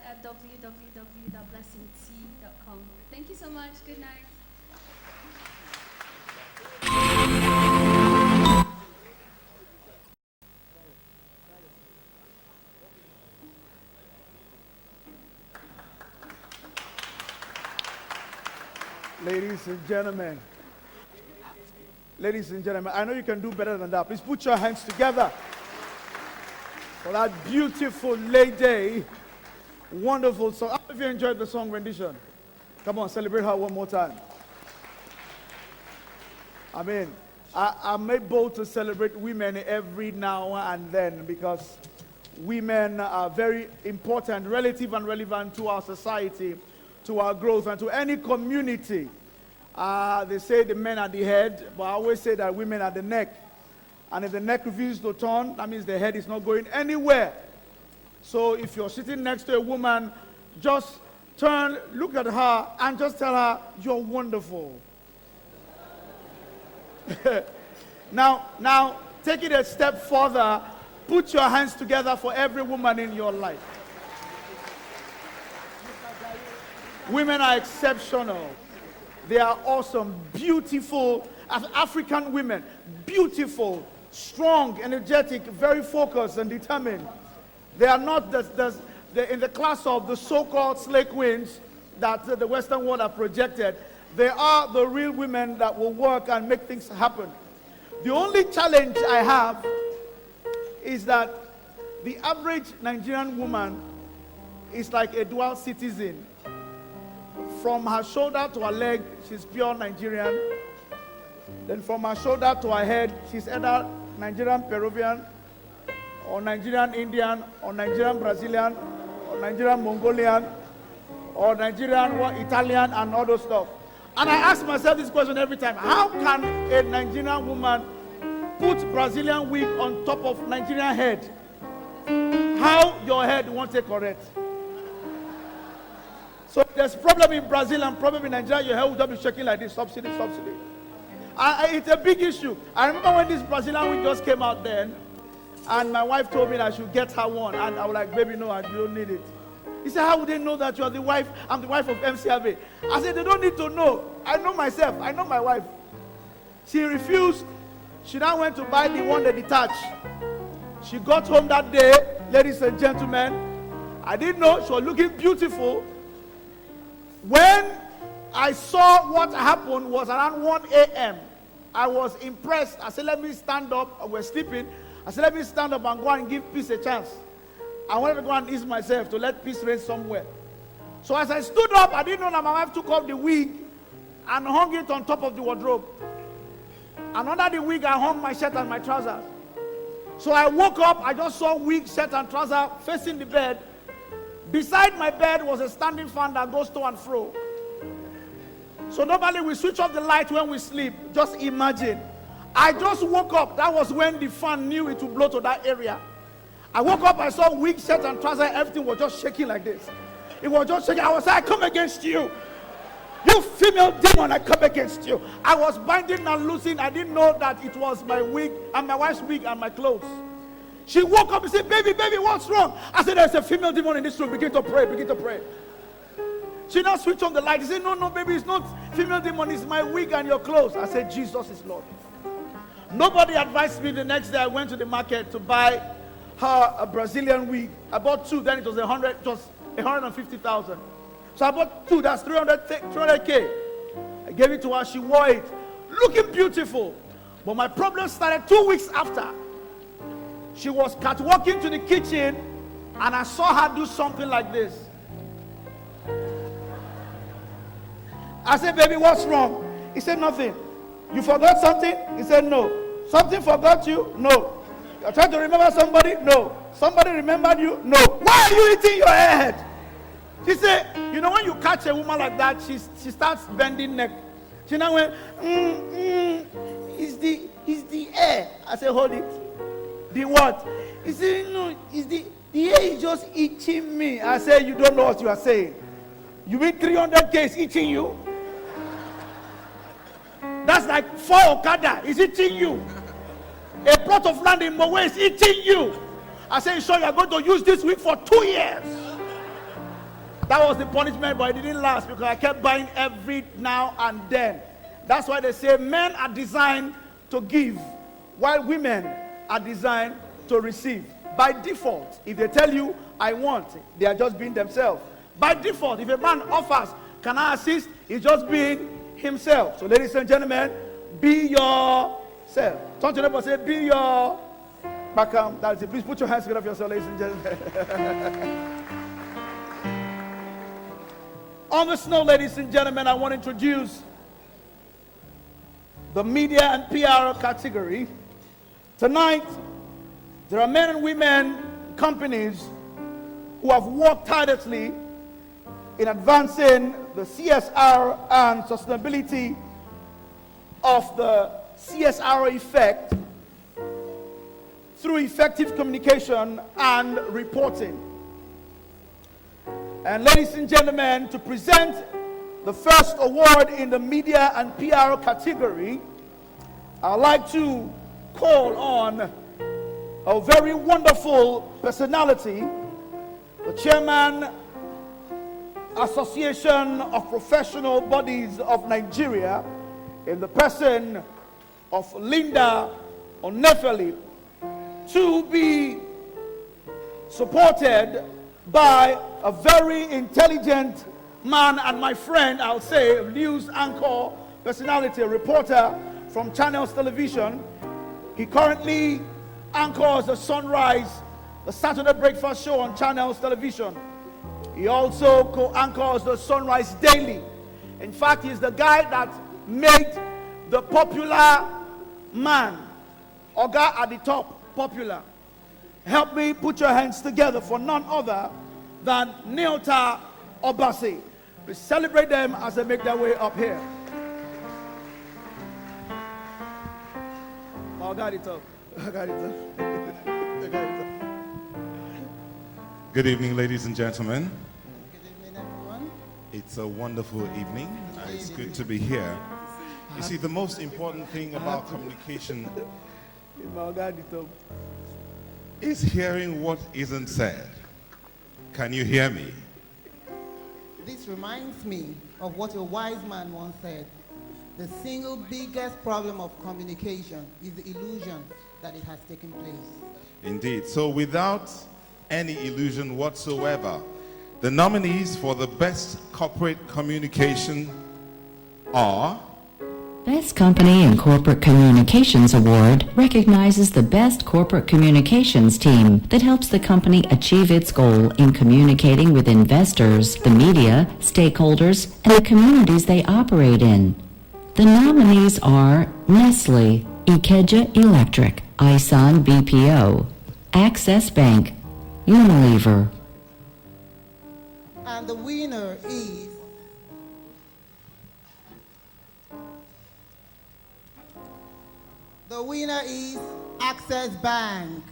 at www.blessingtea.com. Thank you so much. Good night. Ladies and gentlemen, I know you can do better than that. Please put your hands together for that beautiful lady. Wonderful song. How many of you enjoyed the song rendition? Come on, celebrate her one more time. I mean, I'm made bold to celebrate women every now and then because women are very important, relative and relevant to our society, to our growth, and to any community. They say the men are the head, but I always say that women are the neck. And if the neck refuses to turn, that means the head is not going anywhere. So if you're sitting next to a woman, just turn, look at her, and just tell her, you're wonderful. Now, take it a step further. Put your hands together for every woman in your life. Women are exceptional. They are awesome, beautiful, African women, beautiful, strong, energetic, very focused and determined. They are not in the class of the so-called slay queens that the Western world have projected. They are the real women that will work and make things happen. The only challenge I have is that the average Nigerian woman is like a dual citizen. From her shoulder to her leg, she's pure Nigerian. Then from her shoulder to her head, she's either Nigerian Peruvian, or Nigerian Indian, or Nigerian Brazilian, or Nigerian Mongolian, or Nigerian Italian, and all those stuff. And I ask myself this question every time. How can a Nigerian woman put Brazilian wig on top of Nigerian head? How your head won't take correct? So if there's problem in Brazil and problem in Nigeria, your hair will just be shaking like this, subsidy. It's a big issue. I remember when this Brazilian wig just came out then, and my wife told me that I should get her one, and I was like, baby, no, I don't need it. He said, how would they know that you are the wife? I'm the wife of MC Abe. I said, they don't need to know. I know myself. I know my wife. She refused. She now went to buy the one that detached. She got home that day, ladies and gentlemen. I didn't know she was looking beautiful. When I saw what happened was around 1 a.m. I was impressed. I said, let me stand up. We're sleeping. I said, let me stand up and go and give peace a chance. I wanted to go and ease myself to let peace reign somewhere. So as I stood up, I didn't know that my wife took off the wig and hung it on top of the wardrobe. And under the wig, I hung my shirt and my trousers. So I woke up, I just saw wig, shirt, and trouser facing the bed. Beside my bed was a standing fan that goes to and fro. So normally we switch off the light when we sleep. Just imagine. I just woke up. That was when the fan knew it would blow to that area. I woke up, I saw wig, shirt, and trouser. Everything was just shaking like this. It was just shaking. I was like, I come against you. You female demon, I come against you. I was binding and loosing. I didn't know that it was my wig and my wife's wig and my clothes. She woke up and said, baby, what's wrong? I said, there's a female demon in this room. Begin to pray. She now switched on the light. She said, no, baby, it's not female demon. It's my wig and your clothes. I said, Jesus is Lord. Nobody advised me. The next day I went to the market to buy her a Brazilian wig. I bought two. Then it was 150,000. So I bought two. That's 300K. I gave it to her. She wore it. Looking beautiful. But my problem started 2 weeks after. She was catwalking to the kitchen, and I saw her do something like this. I said, baby, what's wrong? He said, nothing. You forgot something? He said, no. Something forgot you? No. You're trying to remember somebody? No. Somebody remembered you? No. Why are you eating your head? She said, you know, when you catch a woman like that, she starts bending neck. She now went, it's the air. I said, hold it. The what? He said, no, it's the air is just itching me. I said, you don't know what you are saying. You mean 300K is itching you? That's like 4 Okada is itching you. A plot of land in Mowe is itching you. I said, sure, you're going to use this week for 2 years. That was the punishment, but it didn't last because I kept buying every now and then. That's why they say men are designed to give, while women are designed to receive. By default, if they tell you, I want, they are just being themselves. By default, if a man offers, can I assist? He's just being himself. So ladies and gentlemen, be yourself. Turn to them and say, be your Bakam. That's it. Please put your hands together for yourself, ladies and gentlemen. On the snow, ladies and gentlemen, I want to introduce the media and PR category. Tonight, there are men and women companies who have worked tirelessly in advancing the CSR and sustainability of the CSR effect through effective communication and reporting. And ladies and gentlemen, to present the first award in the media and PR category, I'd like to call on a very wonderful personality, the chairman, Association of Professional Bodies of Nigeria, in the person of Linda Onefeli, to be supported by a very intelligent man and my friend, I'll say, news anchor, personality, reporter from Channels Television. He currently anchors the Sunrise, the Saturday breakfast show on Channels Television. He also co-anchors the Sunrise Daily. In fact, he's the guy that made the popular man, Oga at the top, popular. Help me put your hands together for none other than Neota Obasi. We celebrate them as they make their way up here. Oh, got it up. I got it up. I got it up. Good evening, ladies and gentlemen. Good evening, everyone. It's a wonderful evening. It's good to be here. You see, the most important thing about communication I got it up. is hearing what isn't said. Can you hear me? This reminds me of what a wise man once said. The single biggest problem of communication is the illusion that it has taken place. Indeed. So without any illusion whatsoever, the nominees for the Best Corporate Communication are... Best Company in Corporate Communications Award recognizes the best corporate communications team that helps the company achieve its goal in communicating with investors, the media, stakeholders, and the communities they operate in. The nominees are Nestle, Ikeja Electric, Isan BPO, Access Bank, Unilever. And the winner is Access Bank.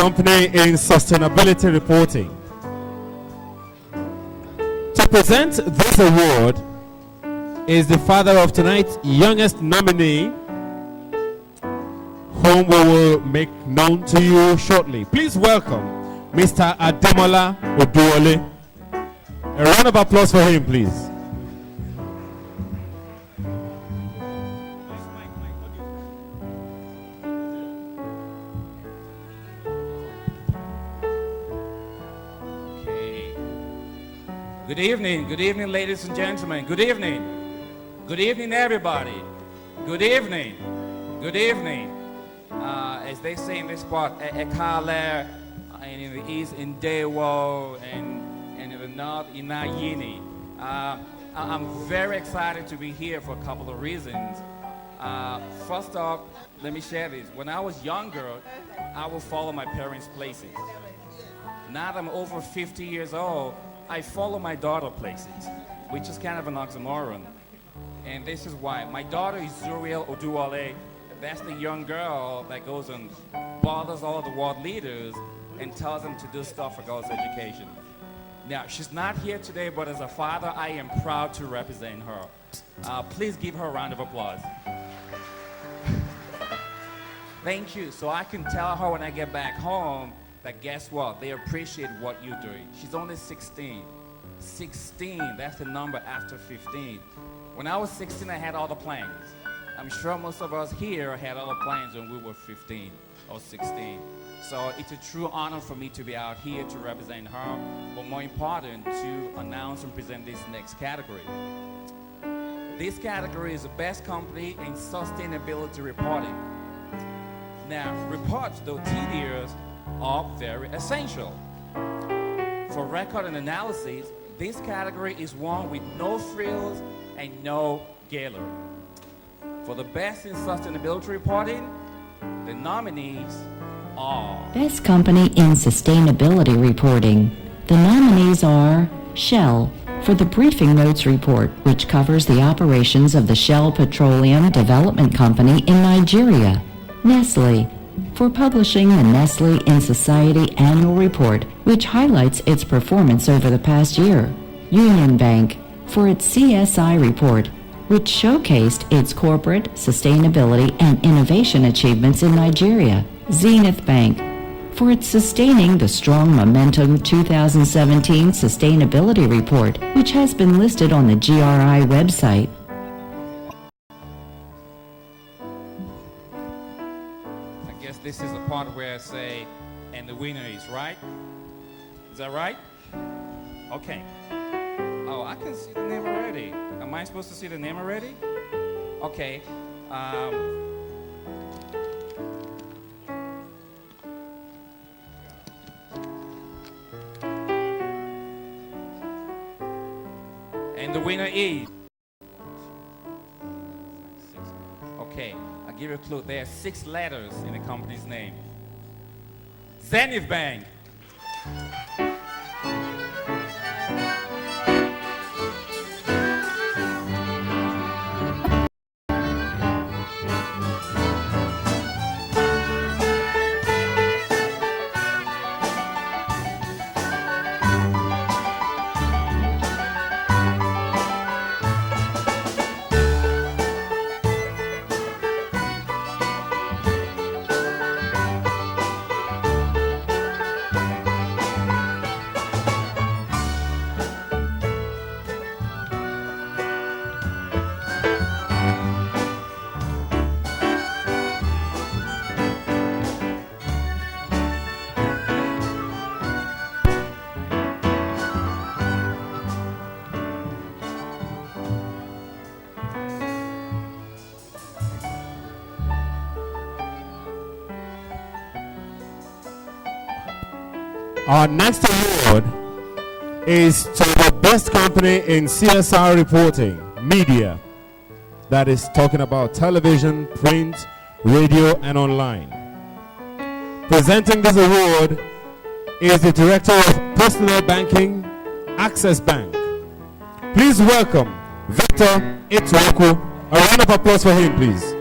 company in sustainability reporting. To present this award is the father of tonight's youngest nominee, whom we will make known to you shortly. Please welcome Mr. Ademola Oduole. A round of applause for him, please. Okay. Good evening, ladies and gentlemen. Good evening. Good evening, everybody. Good evening. Good evening. As they say in this part, Ekale, and in the east, in Dewo, and in the north, in Nayini. I'm very excited to be here for a couple of reasons. First off, let me share this. When I was younger, I would follow my parents' places. Now that I'm over 50 years old, I follow my daughter places, which is kind of an oxymoron. And this is why. My daughter is Zuriel Oduwale. That's the young girl that goes and bothers all the world leaders and tells them to do stuff for girls' education. Now, she's not here today, but as a father, I am proud to represent her. Please give her a round of applause. Thank you. So I can tell her when I get back home that guess what? They appreciate what you're doing. She's only 16. 16, that's the number after 15. When I was 16, I had all the plans. I'm sure most of us here had all the plans when we were 15 or 16. So it's a true honor for me to be out here to represent her, but more important, to announce and present this next category. This category is the best company in sustainability reporting. Now, reports, though tedious, are very essential. For record and analysis, this category is one with no frills and no gallery. For the best in sustainability reporting, the nominees are... Best Company in Sustainability Reporting. The nominees are Shell for the Briefing Notes Report, which covers the operations of the Shell Petroleum Development Company in Nigeria. Nestle for publishing the Nestle in Society Annual Report, which highlights its performance over the past year. Union Bank for its CSI report, which showcased its corporate, sustainability, and innovation achievements in Nigeria. Zenith Bank for its Sustaining the Strong Momentum 2017 Sustainability Report, which has been listed on the GRI website. I guess this is the part where I say, and the winner is, right? Is that right? Okay. Oh, I can see the name already. Am I supposed to see the name already? Okay. And the winner is... Okay, I'll give you a clue. There are 6 letters in the company's name. Zenith Bank. Our next award is to the best company in CSR reporting, media, that is talking about television, print, radio, and online. Presenting this award is the Director of Personal Banking, Access Bank. Please welcome Victor Etoku. A round of applause for him, please.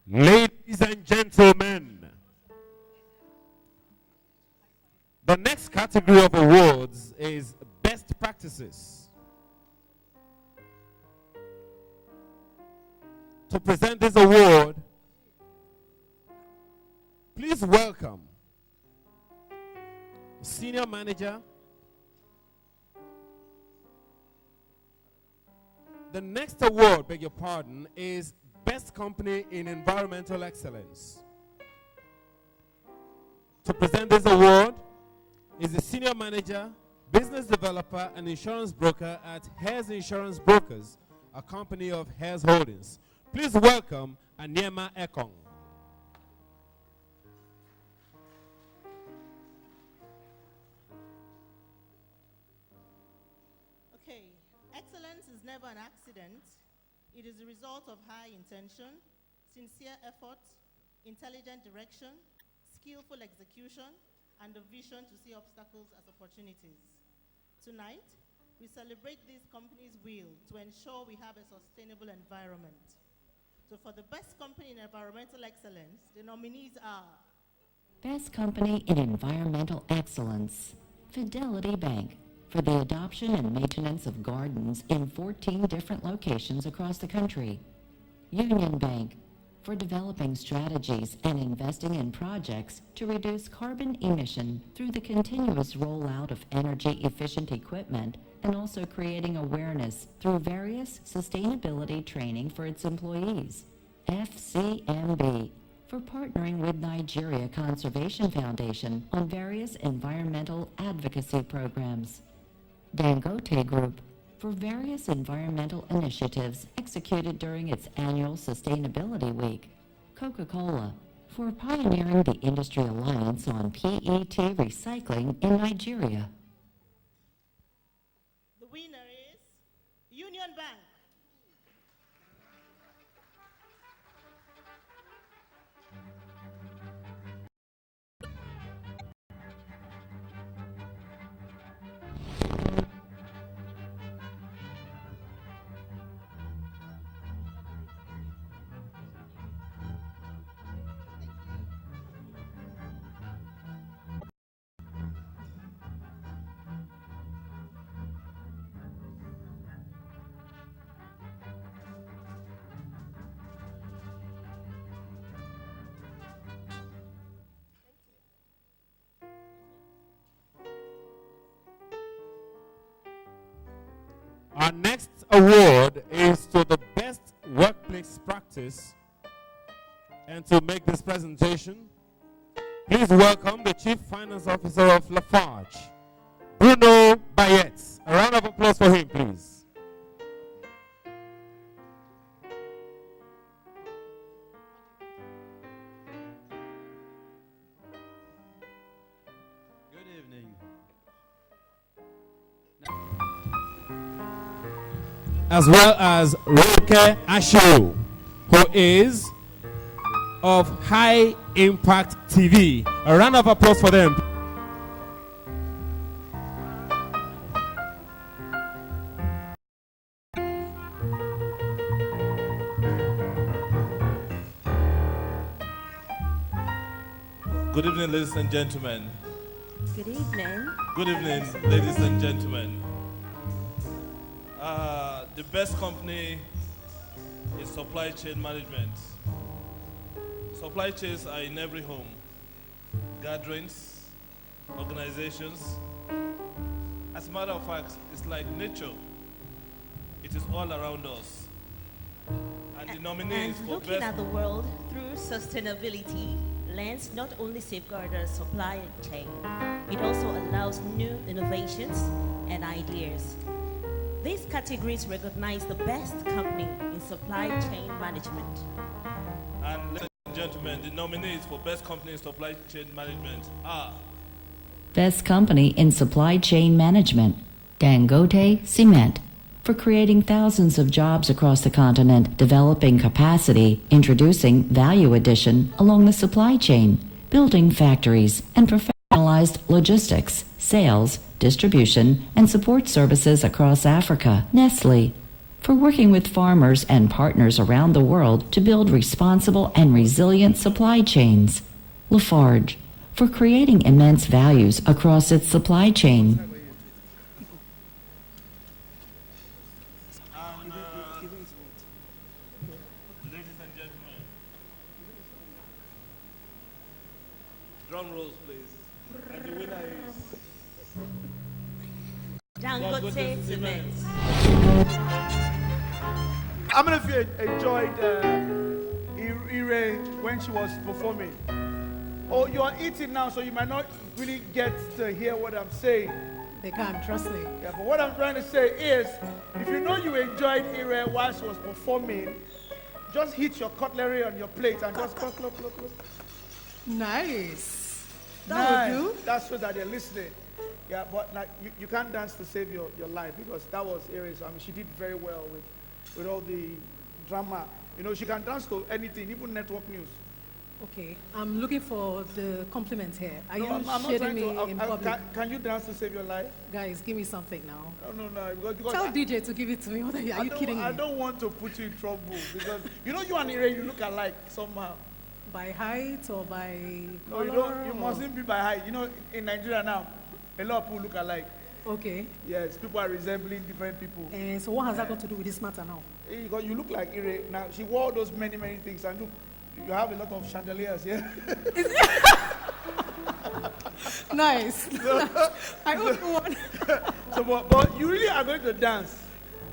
Ladies and gentlemen, the next category of awards is Best Practices. To present this award, please welcome Senior Manager. The next award, beg your pardon, is Best Company in Environmental Excellence. To present this award is the Senior Manager, Business Developer, and Insurance Broker at Hares Insurance Brokers, a company of Hares Holdings. Please welcome Anyema Ekong. never an accident. It is the result of high intention, sincere effort, intelligent direction, skillful execution, and a vision to see obstacles as opportunities. Tonight, we celebrate this company's will to ensure we have a sustainable environment. So for the best company in environmental excellence, the nominees are Best Company in Environmental Excellence, Fidelity Bank, for the adoption and maintenance of gardens in 14 different locations across the country. Union Bank, for developing strategies and investing in projects to reduce carbon emission through the continuous rollout of energy-efficient equipment and also creating awareness through various sustainability training for its employees. FCMB, for partnering with Nigeria Conservation Foundation on various environmental advocacy programs. Dangote Group, for various environmental initiatives executed during its annual Sustainability Week. Coca-Cola, for pioneering the industry alliance on PET recycling in Nigeria. the winner is Union Bank. Our next award is to the best workplace practice. And to make this presentation, please welcome the Chief Finance Officer of Lafarge, Bruno Bayet. A round of applause for him, please. Good evening. As well as Roke Ashu, who is of High Impact TV. A round of applause for them. Good evening, ladies and gentlemen. Good evening. Good evening, ladies and gentlemen. The best company is supply chain management. Supply chains are in every home. Gatherings, organizations. As a matter of fact, it's like nature. It is all around us. And the nominees And for looking best... at the world through sustainability lens not only safeguards our supply chain, it also allows new innovations and ideas. These categories recognize the best company in supply chain management. And ladies and gentlemen, the nominees for best company in supply chain management are Best Company in Supply Chain Management, Dangote Cement, for creating thousands of jobs across the continent, developing capacity, introducing value addition along the supply chain, building factories, and professionalized logistics, sales, distribution, and support services across Africa. Nestle, for working with farmers and partners around the world to build responsible and resilient supply chains. Lafarge, for creating immense values across its supply chain. ladies and gentlemen, drum rolls, please. And the winner is Dangote Cement. How many of you enjoyed Ire when she was performing? Oh, you are eating now, so you might not really get to hear what I'm saying. They can't, trust me. Yeah, but what I'm trying to say is, if you know you enjoyed Ire while she was performing, just hit your cutlery on your plate and just close. Nice. That Nice. would do. That's so that they're listening. Yeah, but like you can't dance to save your life because that was Aries. I mean, she did very well with all the drama. You know, she can dance to anything, even network news. Okay, I'm looking for the compliments here. Are you I'm not shading trying me to. in public? Can you dance to save your life? Guys, give me something now. No. Because Tell DJ to give it to me. Are you kidding me? I don't want to put you in trouble because you and Ire, you look alike somehow. By height or by No, color? you don't. You mustn't be by height. You know, in Nigeria now, a lot of people look alike. Okay. Yes, people are resembling different people. And so what has that got to do with this matter now? Because you look like Ire. Now, she wore those many things, and look, you have a lot of chandeliers here. Nice. I hope you want. So, but you really are going to dance.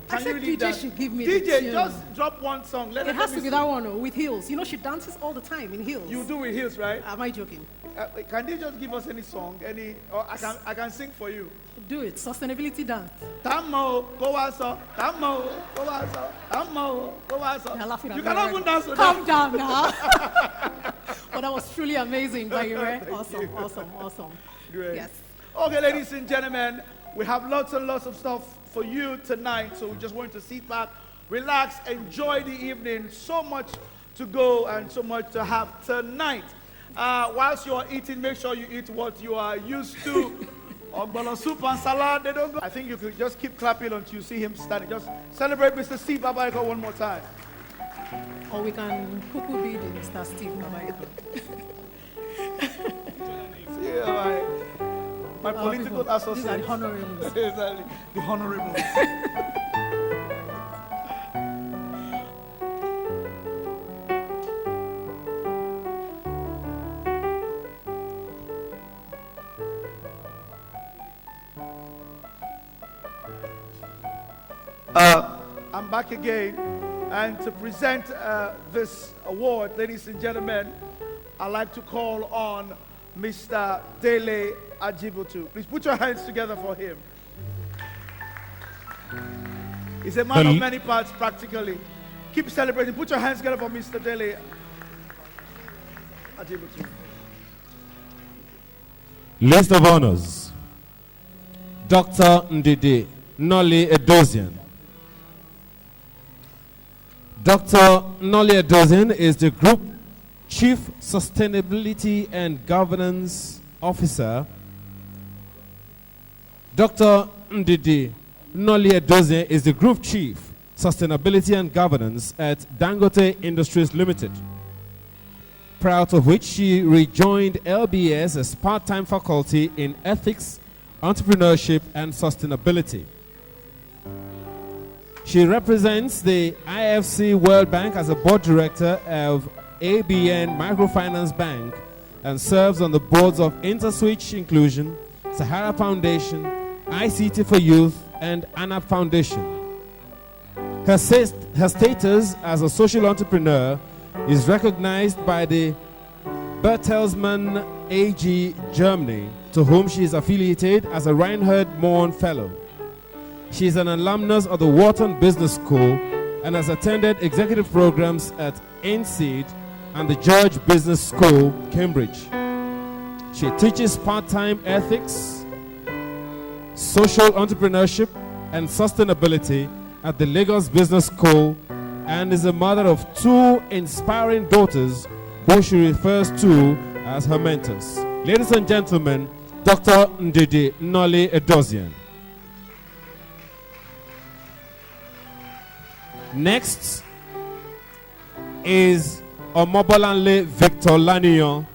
I Can said you really DJ dance? should give me the DJ, tune. just drop one song. It has to be that one with heels. You know, she dances all the time in heels. You do with heels, right? Am I joking? Can you just give us any song? Or I can sing for you. Do it. Sustainability dance. Tamo, go aso. Tamo, go aso. Tamo, go aso. You're laughing at You me cannot already. even dance with Calm that. down now. But that was truly amazing, by the way. Awesome. Great. Yes. Okay, ladies and gentlemen, we have lots and lots of stuff for you tonight. So we just want to sit back, relax, enjoy the evening. So much to go and so much to have tonight. Whilst you are eating, make sure you eat what you are used to. Ogbolo soup and salad, they don't go. I think you could just keep clapping until you see him standing. Just celebrate Mr. Steve Babaiko one more time. Or we can cuckoo be the Mr. Steve Babaiko. Yeah, my political people, associate. these are the honorables. Exactly, the honorables. I'm back again, and to present this award, ladies and gentlemen, I'd like to call on Mr. Dele Ajibutu. Please put your hands together for him. He's a man of many parts, practically. Keep celebrating. Put your hands together for Mr. Dele Ajibutu. List of honors. Dr. Ndidi Noli Edozian. Dr. Noli Edozian is the Group Chief Sustainability and Governance Officer. Dr. Ndidi Noli Edozian is the Group Chief Sustainability and Governance at Dangote Industries Limited. Prior to which she rejoined LBS as part-time faculty in Ethics, Entrepreneurship and Sustainability. She represents the IFC World Bank as a board director of ABN Microfinance Bank and serves on the boards of InterSwitch Inclusion, Sahara Foundation, ICT for Youth, and ANAP Foundation. Her status as a social entrepreneur is recognized by the Bertelsmann AG Germany, to whom she is affiliated as a Reinhard Mohn Fellow. She is an alumnus of the Wharton Business School and has attended executive programs at NSEED and the George Business School, Cambridge. She teaches part-time ethics, social entrepreneurship, and sustainability at the Lagos Business School and is a mother of two inspiring daughters who she refers to as her mentors. Ladies and gentlemen, Dr. Ndidi Noli Edozian. Next is Omobolanle Victor Lanion.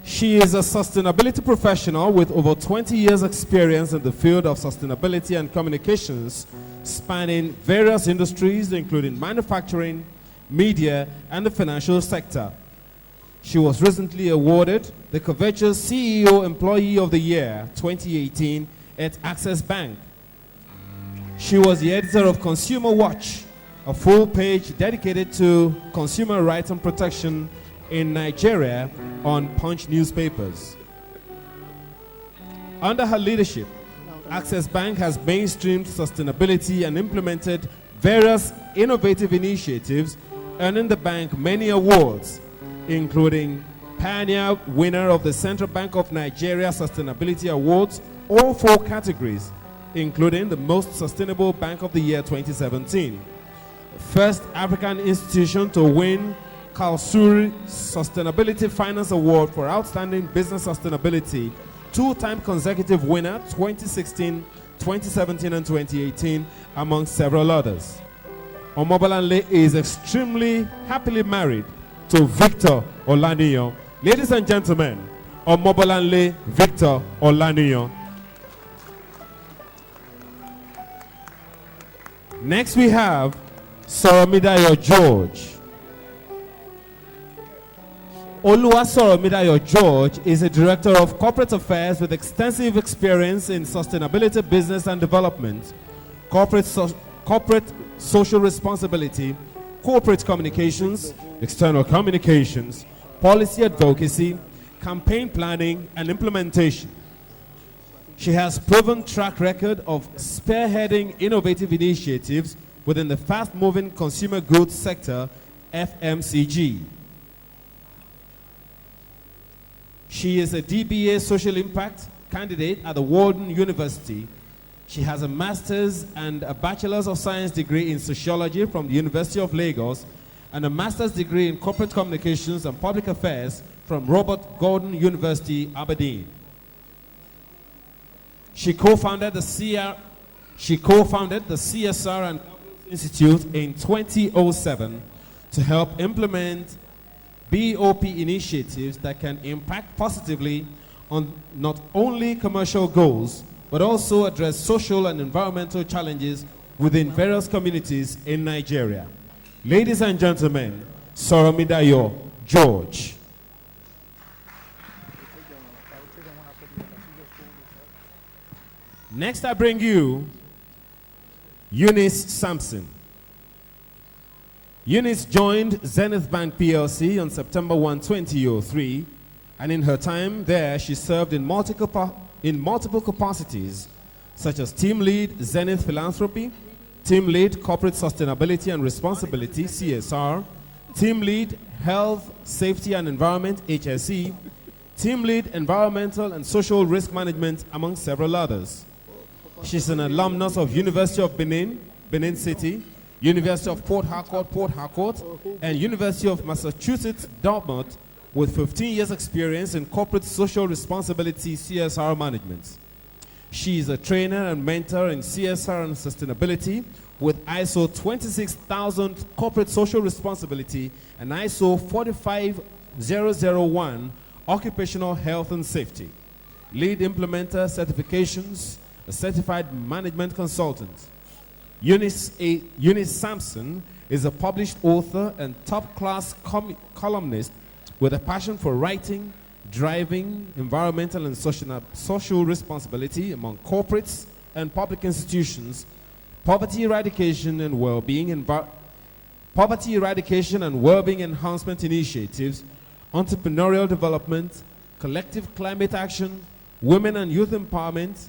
She is a sustainability professional with over 20 years experience in the field of sustainability and communications, spanning various industries including manufacturing, media, and the financial sector. She was recently awarded the coveted CEO Employee of the Year 2018 at Access Bank. She was the editor of Consumer Watch, a full page dedicated to consumer rights and protection in Nigeria on Punch newspapers. Under her leadership, Access Bank has mainstreamed sustainability and implemented various innovative initiatives, earning the bank many awards, including pioneer winner of the Central Bank of Nigeria Sustainability Awards, all 4 categories, including the Most Sustainable Bank of the Year 2017. First African institution to win Kalsuri Sustainability Finance Award for Outstanding Business Sustainability, 2-time consecutive winner 2016, 2017 and 2018, among several others. Omobolanle is extremely happily married to Victor Olaniyan. Ladies and gentlemen, Omobolanle Victor Olaniyan. Next we have Soromidayo George. Oluwasoromidayo George is a director of corporate affairs with extensive experience in sustainability, business and development, corporate social responsibility, corporate communications, external communications, policy advocacy, campaign planning and implementation. She has proven track record of spearheading innovative initiatives within the fast-moving consumer goods sector, FMCG. She is a DBA Social Impact candidate at the Walden University. She has a master's and a bachelor's of science degree in sociology from the University of Lagos and a master's degree in corporate communications and public affairs from Robert Gordon University, Aberdeen. She co-founded the CSR and Governance Institute in 2007 to help implement BOP initiatives that can impact positively on not only commercial goals, but also address social and environmental challenges within various communities in Nigeria. Ladies and gentlemen, Soromidayo George. Next, I bring you Eunice Sampson. Eunice joined Zenith Bank PLC on September 1, 2003, and in her time there, she served in multiple capacities, such as Team Lead Zenith Philanthropy, Team Lead Corporate Sustainability and Responsibility, CSR, Team Lead Health, Safety and Environment, HSE, Team Lead Environmental and Social Risk Management, among several others. She's an alumnus of University of Benin, Benin City, University of Port Harcourt, and University of Massachusetts, Dartmouth, with 15 years experience in corporate social responsibility CSR management. She is a trainer and mentor in CSR and sustainability with ISO 26000 corporate social responsibility and ISO 45001 occupational health and safety. Lead implementer certifications, a certified management consultant. Eunice Sampson is a published author and top-class columnist with a passion for writing, driving environmental and social responsibility among corporates and public institutions, poverty eradication and well-being enhancement initiatives, entrepreneurial development, collective climate action, women and youth empowerment,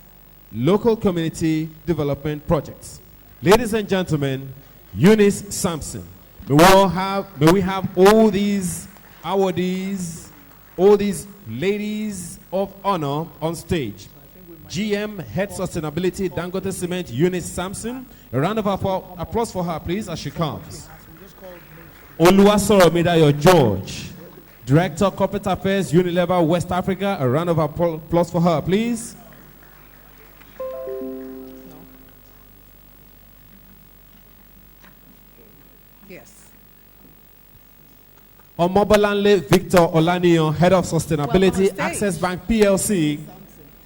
local community development projects. Ladies and gentlemen, Eunice Sampson. May we have all these awardees, all these ladies of honor on stage. GM Head Sustainability Dangote Cement Eunice Sampson. A round of applause for her, please, as she comes. Oluwasoromidayo George, Director Corporate Affairs Unilever West Africa. A round of applause for her, please. Yes. Omobolanle Victor Olaniyan, Head of Sustainability, Access Bank PLC,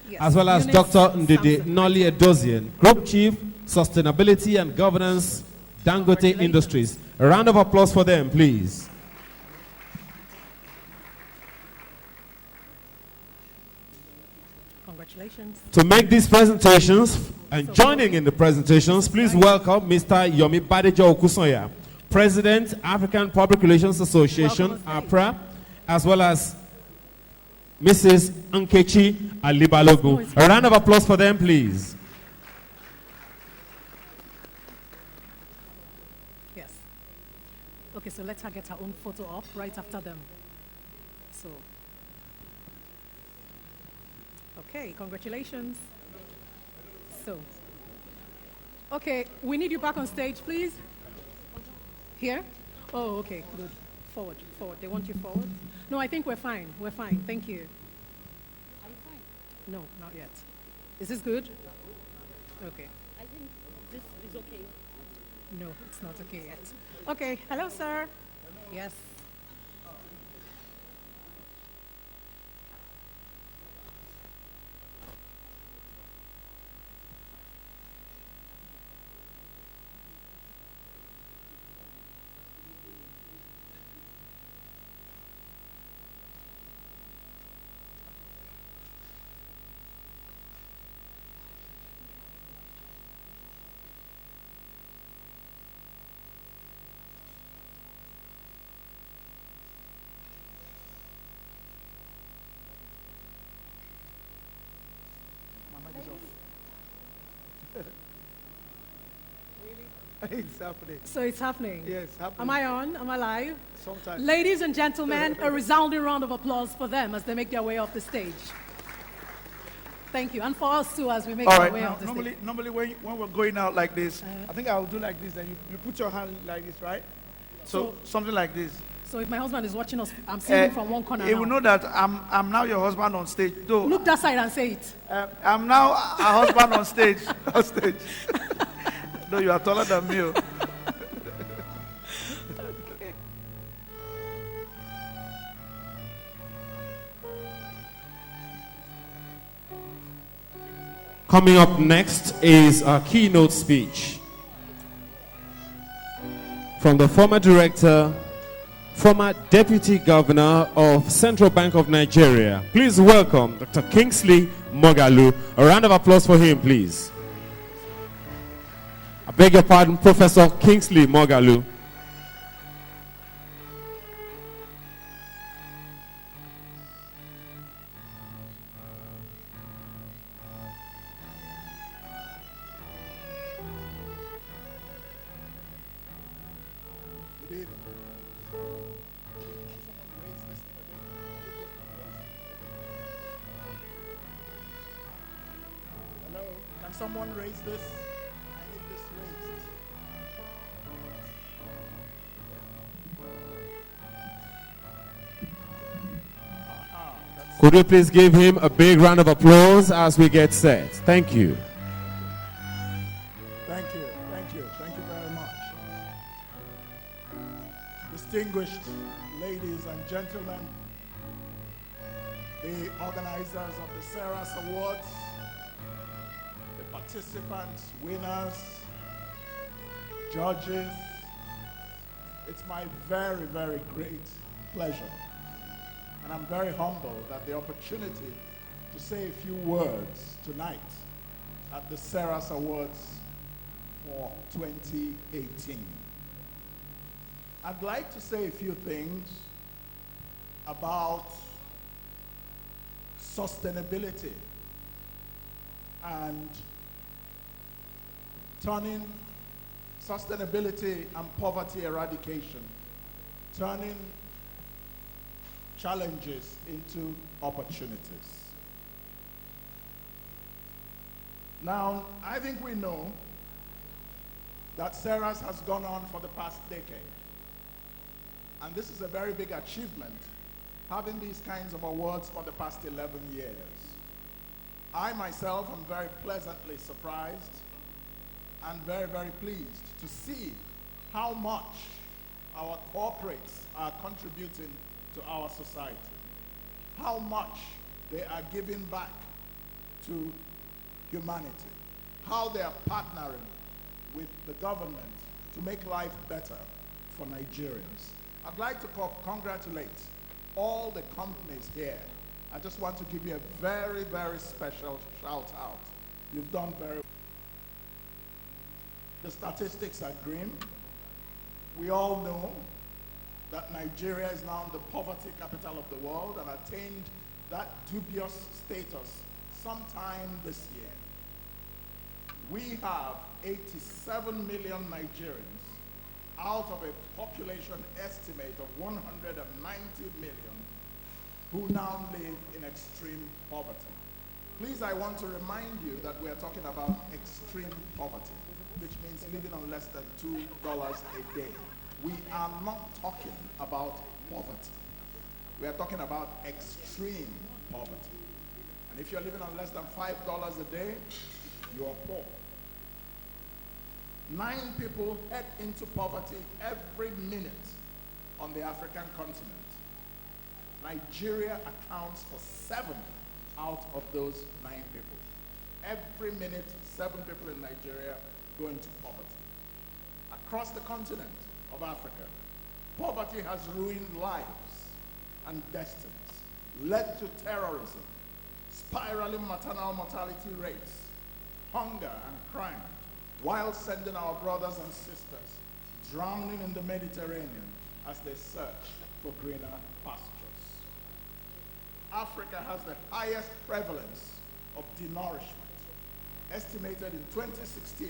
Yes. as well as Eunice Dr. Ndidi Sampson. Noli Edozian, Group Chief, Sustainability and Governance, Dangote Industries. A round of applause for them, please. Congratulations. To make these presentations and joining in the presentations, please welcome Mr. Yomi Badejo Okusoya, President, African Public Relations Association, APRA, as well as Mrs. Nkechi Alibalogun. A round of applause for them, please. Yes. Okay, so let her get her own photo up right after them. So Okay, congratulations. So, okay, we need you back on stage, please. Here? Oh, okay, good. Forward, forward. They want you forward? No, I think we're fine. We're fine. Thank you. Are you fine? No, not yet. Is this good? Okay. I think this is okay. No, it's not okay yet. Okay, hello, sir. Yes. It's happening. So it's happening. Yes, happening. Am I on? Am I live? Sometimes. Ladies and gentlemen, a resounding round of applause for them as they make their way off the stage. Thank you. And for us too as we make All our right. way Now, off the normally, stage. normally when we're going out like this, I think I'll do like this. Then you put your hand like this, right? So something like this. So if my husband is watching us, I'm seeing him from one corner He will now. know that I'm now your husband on stage. Though Look that side and say it. I'm now a husband on stage. On stage. Though you are taller than me. Oh. Coming up next is a keynote speech from the former director, former deputy governor of Central Bank of Nigeria. Please welcome Dr. Kingsley Moghalu. A round of applause for him, please. I beg your pardon, Professor Kingsley Moghalu. Hello, can someone raise this? I need this raised. Could we please give him a big round of applause as we get set? Thank you. Thank you, thank you, thank you very much. Distinguished ladies and gentlemen, the organizers of the Seras Awards, the participants, winners, judges, it's my very, very great pleasure. And I'm very humbled at the opportunity to say a few words tonight at the Seras Awards for 2018. I'd like to say a few things about sustainability and turning sustainability and poverty eradication, turning challenges into opportunities. Now, I think we know that Seras has gone on for the past decade. And this is a very big achievement, having these kinds of awards for the past 11 years. I myself am very pleasantly surprised and very, very pleased to see how much our corporates are contributing to our society, how much they are giving back to humanity, how they are partnering with the government to make life better for Nigerians. I'd like to congratulate all the companies here. I just want to give you a very, very special shout out. You've done very well. The statistics are grim. We all know that Nigeria is now the poverty capital of the world and attained that dubious status sometime this year. We have 87 million Nigerians out of a population estimate of 190 million who now live in extreme poverty. Please, I want to remind you that we are talking about extreme poverty, which means living on less than $2 a day. We are not talking about poverty. We are talking about extreme poverty. And if you're living on less than $5 a day, you are poor. 9 people head into poverty every minute on the African continent. Nigeria accounts for 7 out of those 9 people. Every minute, 7 people in Nigeria go into poverty. Across the continent of Africa, poverty has ruined lives and destinies, led to terrorism, spiraling maternal mortality rates, hunger and crime, while sending our brothers and sisters drowning in the Mediterranean as they search for greener pastures. Africa has the highest prevalence of denourishment, estimated in 2016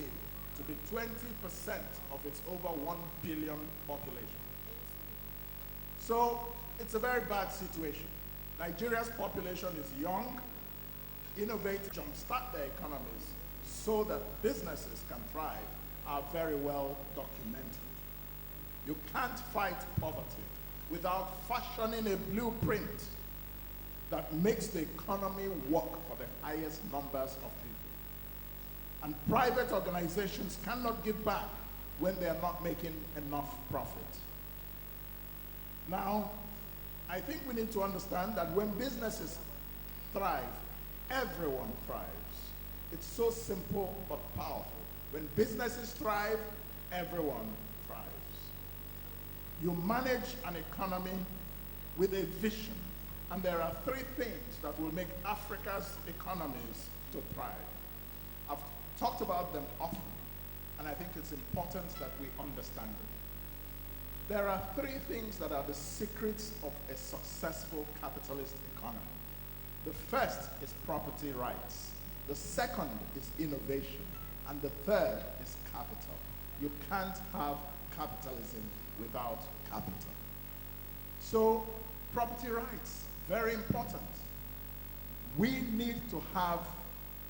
to be 20% of its over 1 billion population. So it's a very bad situation. Nigeria's population is young, innovative, jumpstart their economies so that businesses can thrive are very well documented. You can't fight poverty without fashioning a blueprint that makes the economy work for the highest numbers of people. And private organizations cannot give back when they are not making enough profit. Now, I think we need to understand that when businesses thrive, everyone thrives. It's so simple but powerful. When businesses thrive, everyone thrives. You manage an economy with a vision, and there are 3 things that will make Africa's economies to thrive. I've talked about them often, and I think it's important that we understand it. There are 3 things that are the secrets of a successful capitalist economy. The first is property rights. The second is innovation. And the third is capital. You can't have capitalism without capital. So, property rights, very important. We need to have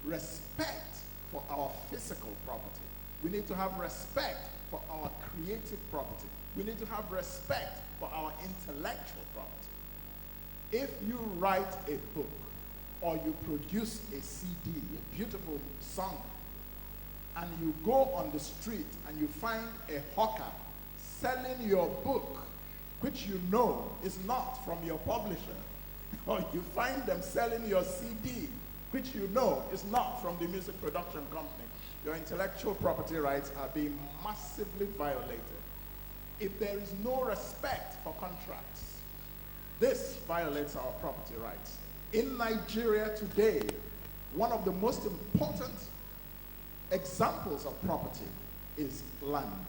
respect for our physical property. We need to have respect for our creative property. We need to have respect for our intellectual property. If you write a book or you produce a CD, a beautiful song, and you go on the street and you find a hawker selling your book, which you know is not from your publisher, or you find them selling your CD, which you know is not from the music production company, your intellectual property rights are being massively violated. If there is no respect for contracts, this violates our property rights. In Nigeria today, one of the most important examples of property is land.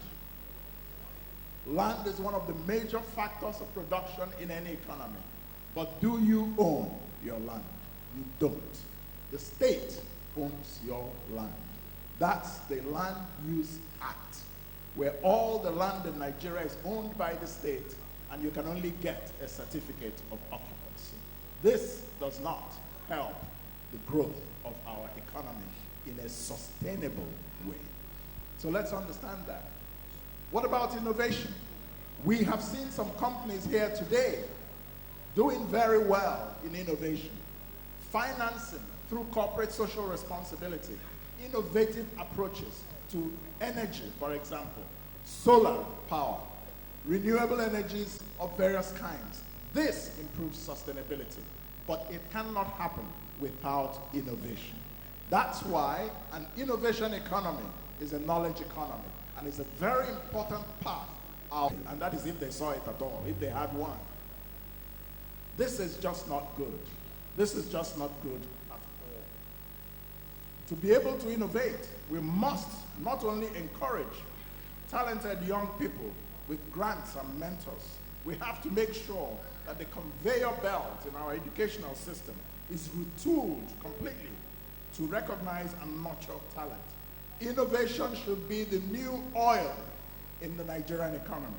Land is one of the major factors of production in any economy. But do you own your land? You don't. The state owns your land. That's the Land Use Act, where all the land in Nigeria is owned by the state, and you can only get a certificate of occupancy. This does not help the growth of our economy in a sustainable way. So let's understand that. What about innovation? We have seen some companies here today doing very well in innovation, financing through corporate social responsibility, innovative approaches to energy, for example, solar power, renewable energies of various kinds. This improves sustainability, but it cannot happen without innovation. That's why an innovation economy is a knowledge economy, and it's a very important part of it, and that is if they saw it at all, if they had one. This is just not good. This is just not good at all. To be able to innovate, we must not only encourage talented young people with grants and mentors, we have to make sure that the conveyor belt in our educational system is retooled completely to recognize and nurture talent. Innovation should be the new oil in the Nigerian economy.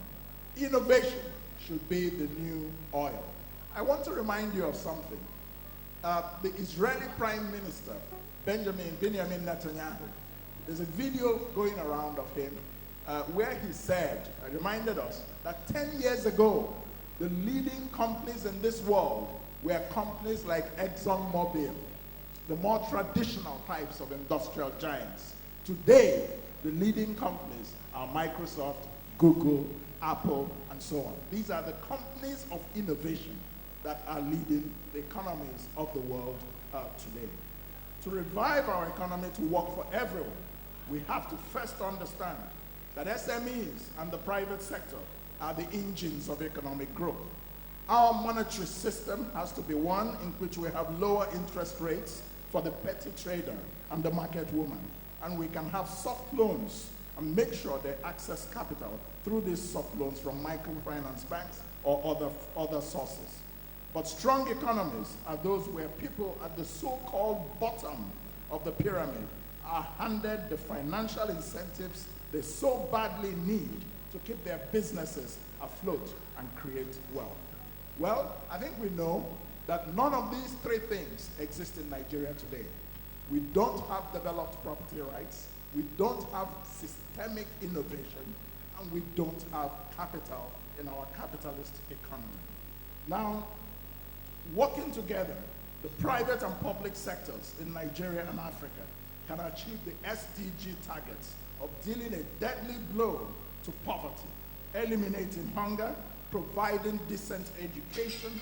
Innovation should be the new oil. I want to remind you of something. the Israeli Prime Minister, Benjamin Netanyahu. There's a video going around of him where he said, reminded us, that 10 years ago, the leading companies in this world were companies like ExxonMobil, the more traditional types of industrial giants. Today, the leading companies are Microsoft, Google, Apple, and so on. These are the companies of innovation that are leading the economies of the world today. To revive our economy to work for everyone, we have to first understand that SMEs and the private sector are the engines of economic growth. Our monetary system has to be one in which we have lower interest rates for the petty trader and the market woman. And we can have soft loans and make sure they access capital through these soft loans from microfinance banks or other sources. But strong economies are those where people at the so-called bottom of the pyramid are handed the financial incentives they so badly need to keep their businesses afloat and create wealth. Well, I think we know that none of these three things exist in Nigeria today. We don't have developed property rights, we don't have systemic innovation, and we don't have capital in our capitalist economy. Now, working together, the private and public sectors in Nigeria and Africa can achieve the SDG targets of dealing a deadly blow to poverty, eliminating hunger, providing decent education,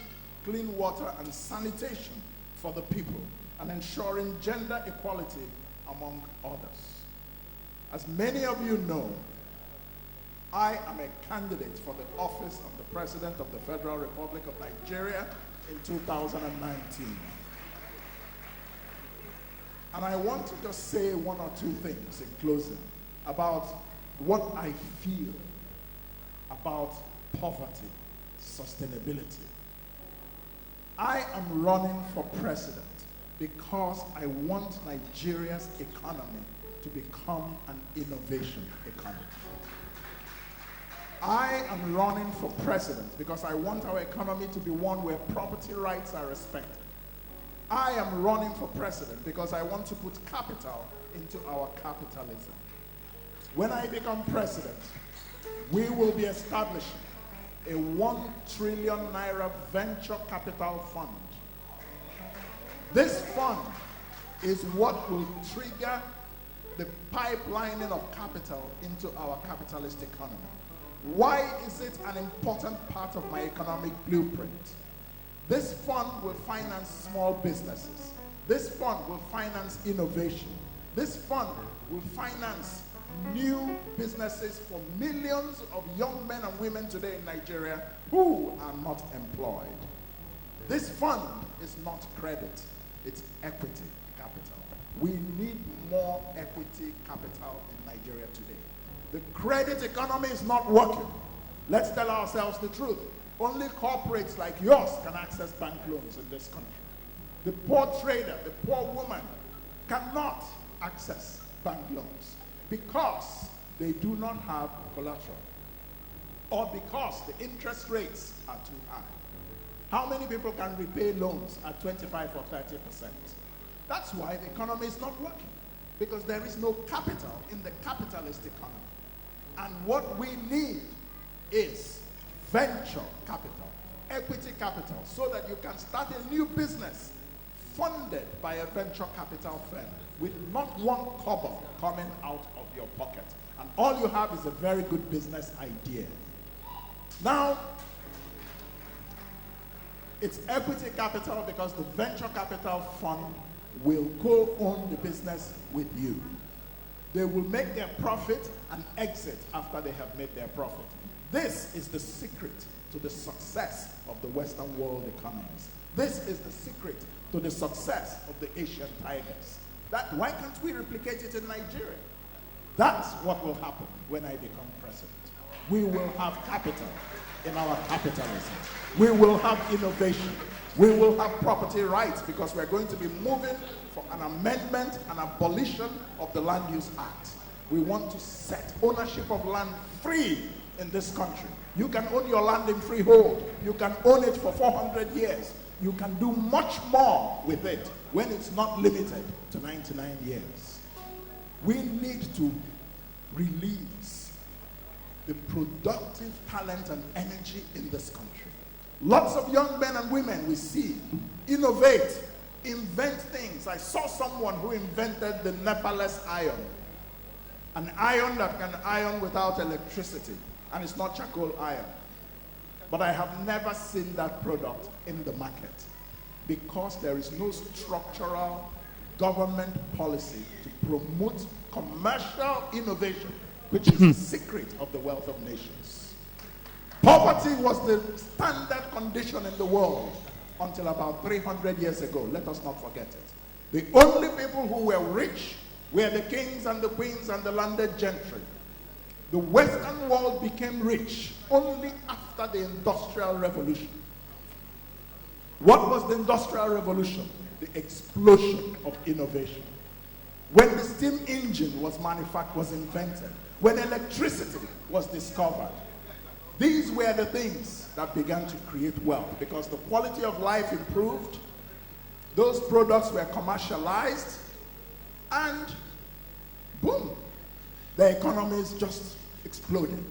clean water and sanitation for the people, and ensuring gender equality among others. As many of you know, I am a candidate for the office of the President of the Federal Republic of Nigeria in 2019. And I want to just say one or two things in closing about what I feel about poverty, sustainability. I am running for president because I want Nigeria's economy to become an innovation economy. I am running for president because I want our economy to be one where property rights are respected. I am running for president because I want to put capital into our capitalism. When I become president, we will be establishing a 1 trillion naira venture capital fund. This fund is what will trigger the pipelining of capital into our capitalist economy. Why is it an important part of my economic blueprint? This fund will finance small businesses. This fund will finance innovation. This fund will finance new businesses for millions of young men and women today in Nigeria who are not employed. This fund is not credit, it's equity capital. We need more equity capital in Nigeria today. The credit economy is not working. Let's tell ourselves the truth. Only corporates like yours can access bank loans in this country. The poor trader, the poor woman cannot access bank loans because they do not have collateral or because the interest rates are too high. How many people can repay loans at 25 or 30%? That's why the economy is not working, because there is no capital in the capitalist economy. And what we need is venture capital, equity capital, so that you can start a new business funded by a venture capital firm with not one kobo coming out of your pocket. And all you have is a very good business idea. Now, it's equity capital because the venture capital fund will co-own the business with you. They will make their profit and exit after they have made their profit. This is the secret to the success of the Western world economies. This is the secret to the success of the Asian tigers. Why can't we replicate it in Nigeria? That's what will happen when I become president. We will have capital in our capitalism. We will have innovation. We will have property rights because we're going to be moving for an amendment and abolition of the Land Use Act. We want to set ownership of land free in this country. You can own your land in freehold. You can own it for 400 years. you can do much more with it when it's not limited to 99 years. We need to release the productive talent and energy in this country. Lots of young men and women we see innovate, invent things. I saw someone who invented the Nepalese iron, an iron that can iron without electricity, and it's not charcoal iron. But I have never seen that product in the market because there is no structural government policy to promote commercial innovation, which is the secret of the wealth of nations. Poverty was the standard condition in the world until about 300 years ago. Let us not forget it. The only people who were rich were the kings and the queens and the landed gentry. The Western world became rich only after the Industrial Revolution. What was the Industrial Revolution? The explosion of innovation. When the steam engine was invented, when electricity was discovered, these were the things that began to create wealth because the quality of life improved, those products were commercialized, and boom, the economies just exploded.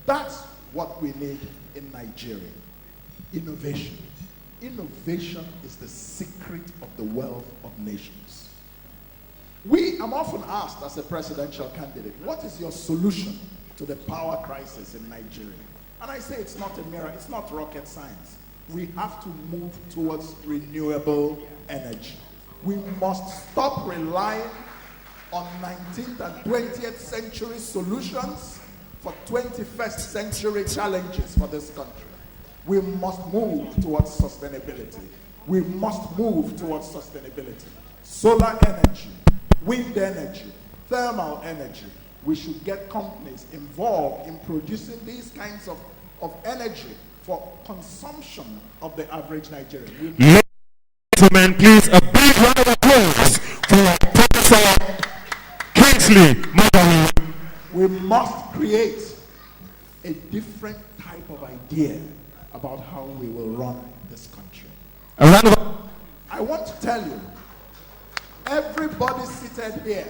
That's what we need in Nigeria. Innovation. Innovation is the secret of the wealth of nations. I'm often asked as a presidential candidate, what is your solution to the power crisis in Nigeria? And I say it's not a mirror, it's not rocket science. We have to move towards renewable energy. We must stop relying on 19th and 20th century solutions for 21st century challenges for this country. We must move towards sustainability. We must move towards sustainability. Solar energy, wind energy, thermal energy. We should get companies involved in producing these kinds of energy for consumption of the average Nigerian. Ladies and gentlemen, please a big round of applause for Professor Kingsley Madam. We must create a different type of idea about how we will run this country. I want to tell you, everybody seated here,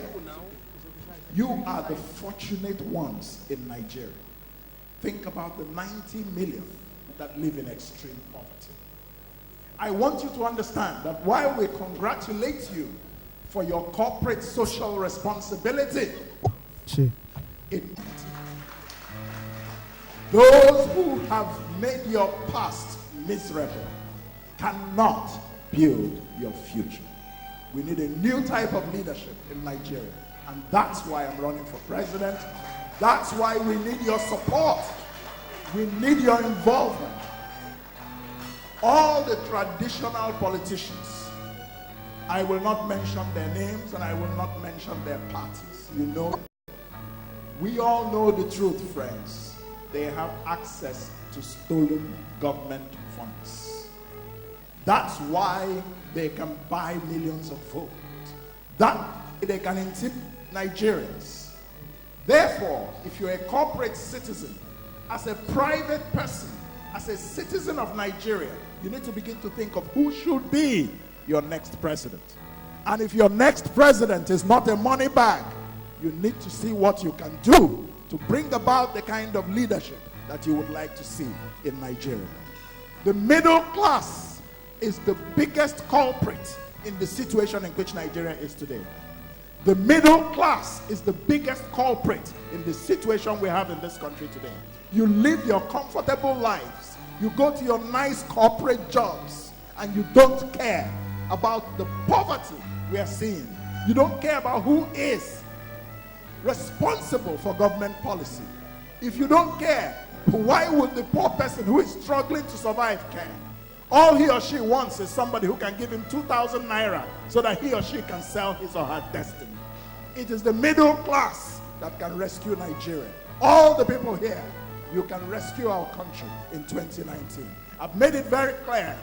you are the fortunate ones in Nigeria. Think about the 90 million that live in extreme poverty. I want you to understand that while we congratulate you for your corporate social responsibility, those who have made your past miserable cannot build your future. We need a new type of leadership in Nigeria. And that's why I'm running for president. That's why we need your support. We need your involvement. All the traditional politicians, I will not mention their names and I will not mention their parties. You know, we all know the truth, friends. They have access to stolen government funds. That's why they can buy millions of votes. That they can intimidate Nigerians. Therefore, if you're a corporate citizen, as a private person, as a citizen of Nigeria, you need to begin to think of who should be your next president. And if your next president is not a money bag, you need to see what you can do to bring about the kind of leadership that you would like to see in Nigeria. The middle class is the biggest culprit in the situation in which Nigeria is today. The middle class is the biggest culprit in the situation we have in this country today. You live your comfortable lives. You go to your nice corporate jobs and you don't care about the poverty we are seeing. You don't care about who is responsible for government policy. If you don't care, why would the poor person who is struggling to survive care? All he or she wants is somebody who can give him 2,000 naira so that he or she can sell his or her destiny. It is the middle class that can rescue Nigeria. All the people here, you can rescue our country in 2019. I've made it very clear.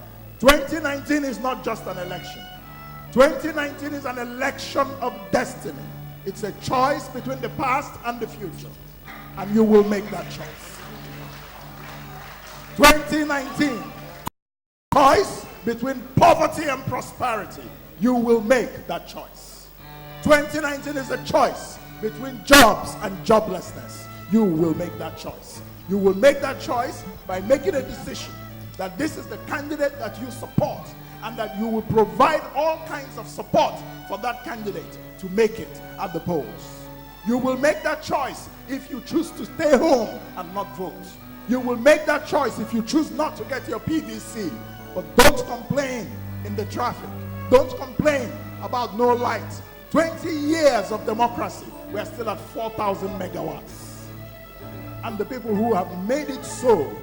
2019 is not just an election. 2019 is an election of destiny. It's a choice between the past and the future. And you will make that choice. 2019 choice between poverty and prosperity, you will make that choice. 2019 is a choice between jobs and joblessness. You will make that choice. You will make that choice by making a decision that this is the candidate that you support, and that you will provide all kinds of support for that candidate to make it at the polls. You will make that choice if you choose to stay home and not vote. You will make that choice if you choose not to get your PVC. But don't complain in the traffic. Don't complain about no light. 20 years of democracy, we are still at 4,000 megawatts. And the people who have made it so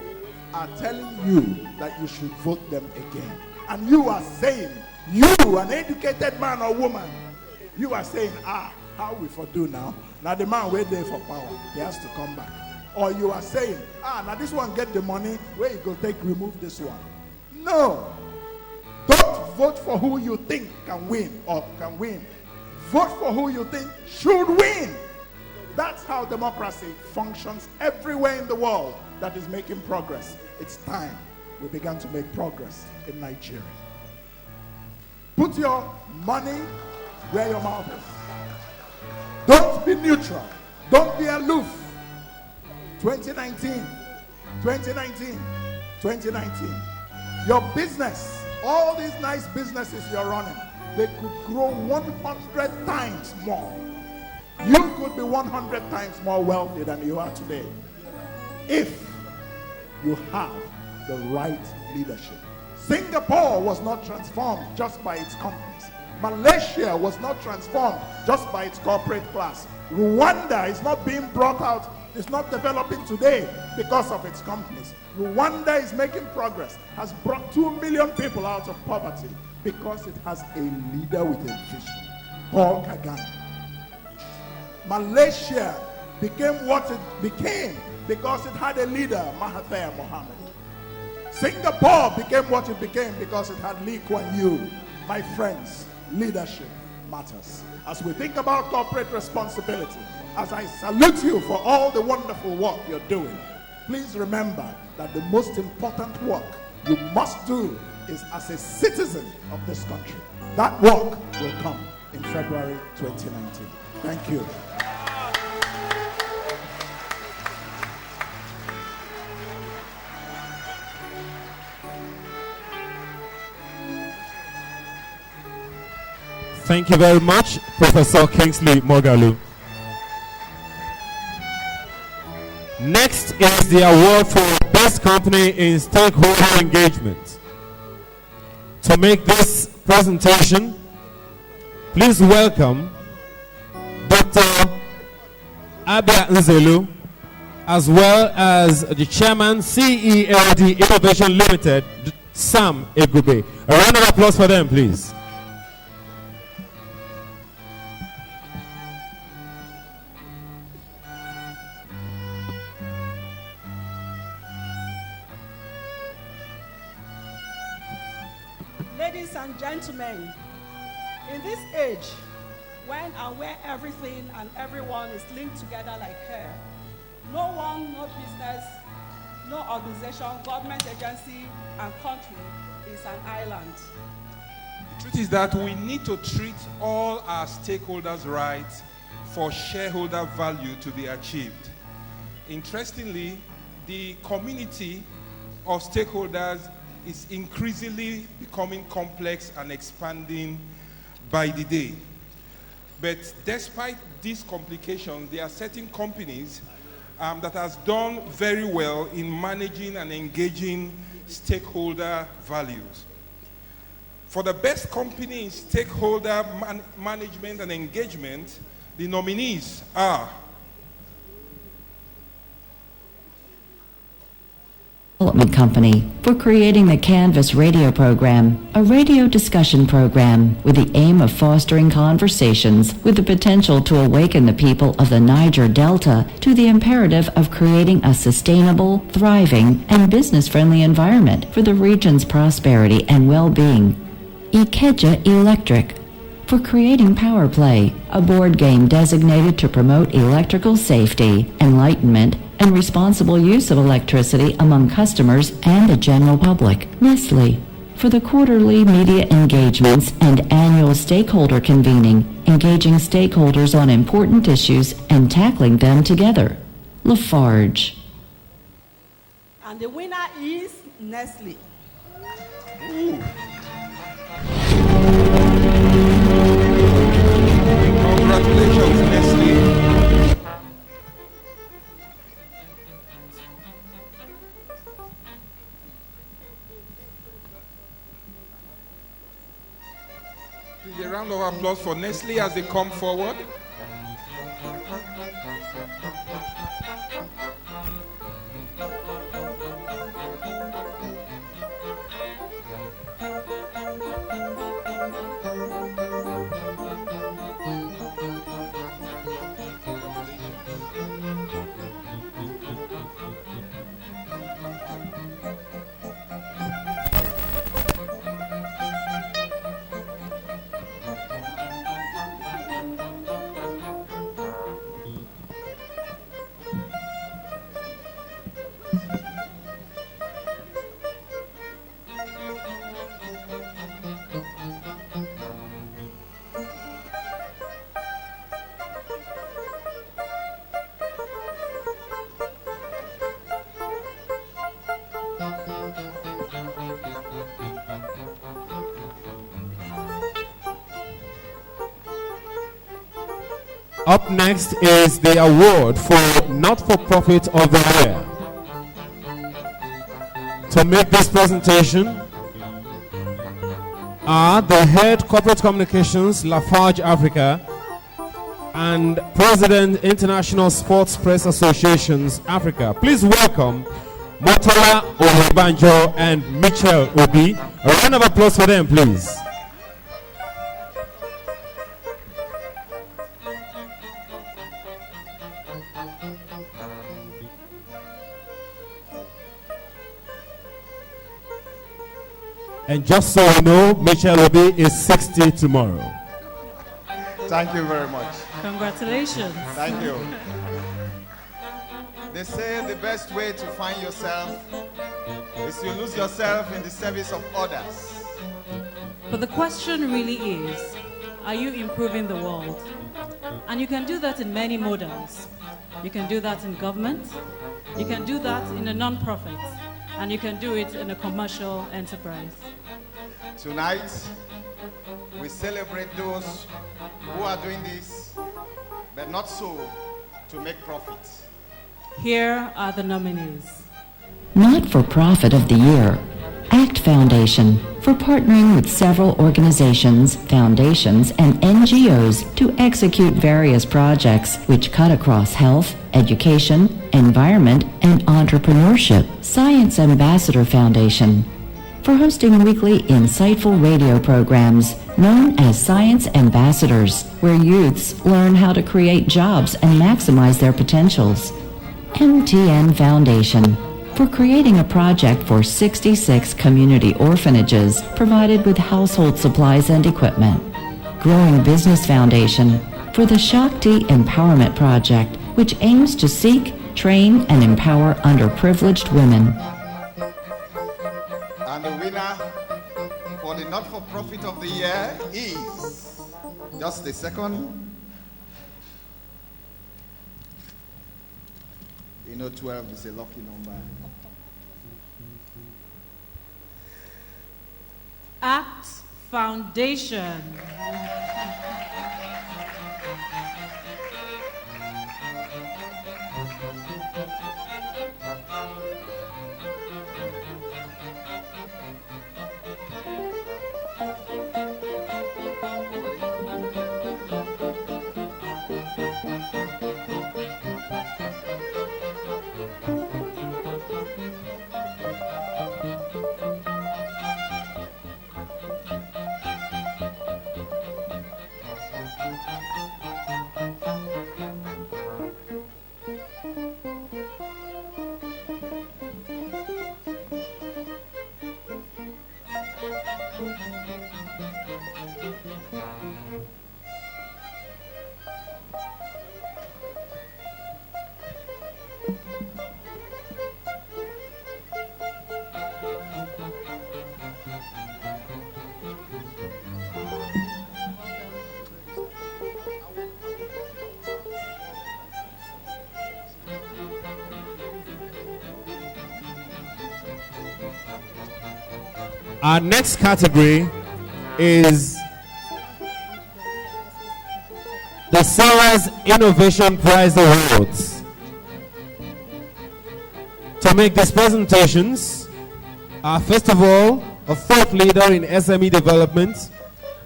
are telling you that you should vote them again. And you are saying, you, an educated man or woman, you are saying, how we for do now? Now the man wait there for power, he has to come back. Or you are saying, now this one get the money, where you go take, remove this one. No. Don't vote for who you think can win or can win. Vote for who you think should win. That's how democracy functions everywhere in the world that is making progress. It's time we began to make progress in Nigeria. Put your money where your mouth is. Don't be neutral. Don't be aloof. 2019, 2019, 2019. Your business, all these nice businesses you're running, they could grow 100 times more. You could be 100 times more wealthy than you are today if you have the right leadership. Singapore was not transformed just by its companies. Malaysia was not transformed just by its corporate class. Rwanda is not being brought out, it's not developing today because of its companies. Rwanda is making progress, has brought 2 million people out of poverty because it has a leader with a vision, Paul Kagame. Malaysia became what it became because it had a leader, Mahathir Mohamad. Singapore became what it became because it had Lee Kuan Yew. My friends, leadership matters. As we think about corporate responsibility, as I salute you for all the wonderful work you're doing, please remember that the most important work you must do is as a citizen of this country. That work will come in February 2019. Thank you. Thank you very much, Professor Kingsley Mogalu. Next is the award for Best Company in Stakeholder Engagement. To make this presentation, please welcome Dr. Abia Nzelu, as well as the Chairman, CELD Innovation Limited, Sam Egube. A round of applause for them, please. Ladies and gentlemen, in this age, when and where everything and everyone is linked together like hair, no one, no business, no organization, government agency, and country is an island. The truth is that we need to treat all our stakeholders right for shareholder value to be achieved. Interestingly, the community of stakeholders is increasingly becoming complex and expanding by the day. But despite these complications, there are certain companies that has done very well in managing and engaging stakeholder values. For the best company in stakeholder management and engagement, the nominees are Development Company for creating the Canvas radio program, a radio discussion program with the aim of fostering conversations with the potential to awaken the people of the Niger Delta to the imperative of creating a sustainable, thriving, and business-friendly environment for the region's prosperity and well-being. Ikeja Electric for creating Power Play, a board game designated to promote electrical safety, enlightenment, and responsible use of electricity among customers and the general public. Nestle, for the quarterly media engagements and annual stakeholder convening, engaging stakeholders on important issues and tackling them together. Lafarge. And the winner is Nestle. Congratulations, Nestle. Please, a round of applause for Nestle as they come forward. Up next is the award for Not-for-Profit of the Year. To make this presentation are the Head Corporate Communications, Lafarge Africa, and President International Sports Press Associations Africa. Please welcome Motola Oyebanjo and Mitchell Obi. A round of applause for them, please. And just so you know, Mitchell Obi is 60 tomorrow. Thank you very much. Congratulations. Thank you. They say the best way to find yourself is to lose yourself in the service of others. But the question really is, are you improving the world? And you can do that in many models. You can do that in government, you can do that in a non-profit, and you can do it in a commercial enterprise. Tonight, we celebrate those who are doing this, but not so to make profits. Here are the nominees. Not-for-Profit of the Year, ACT Foundation, for partnering with several organizations, foundations, and NGOs to execute various projects which cut across health, education, environment, and entrepreneurship. Science Ambassador Foundation, for hosting weekly insightful radio programs known as Science Ambassadors, where youths learn how to create jobs and maximize their potentials. MTN Foundation, for creating a project for 66 community orphanages provided with household supplies and equipment. Growing Business Foundation, for the Shakti Empowerment Project, which aims to seek, train, and empower underprivileged women. And the winner for the Not-for-Profit of the Year is, just a second. You know, 12 is a lucky number. ACT Foundation. Our next category is the Seras Innovation Prize Awards. To make these presentations, first of all, a thought leader in SME development,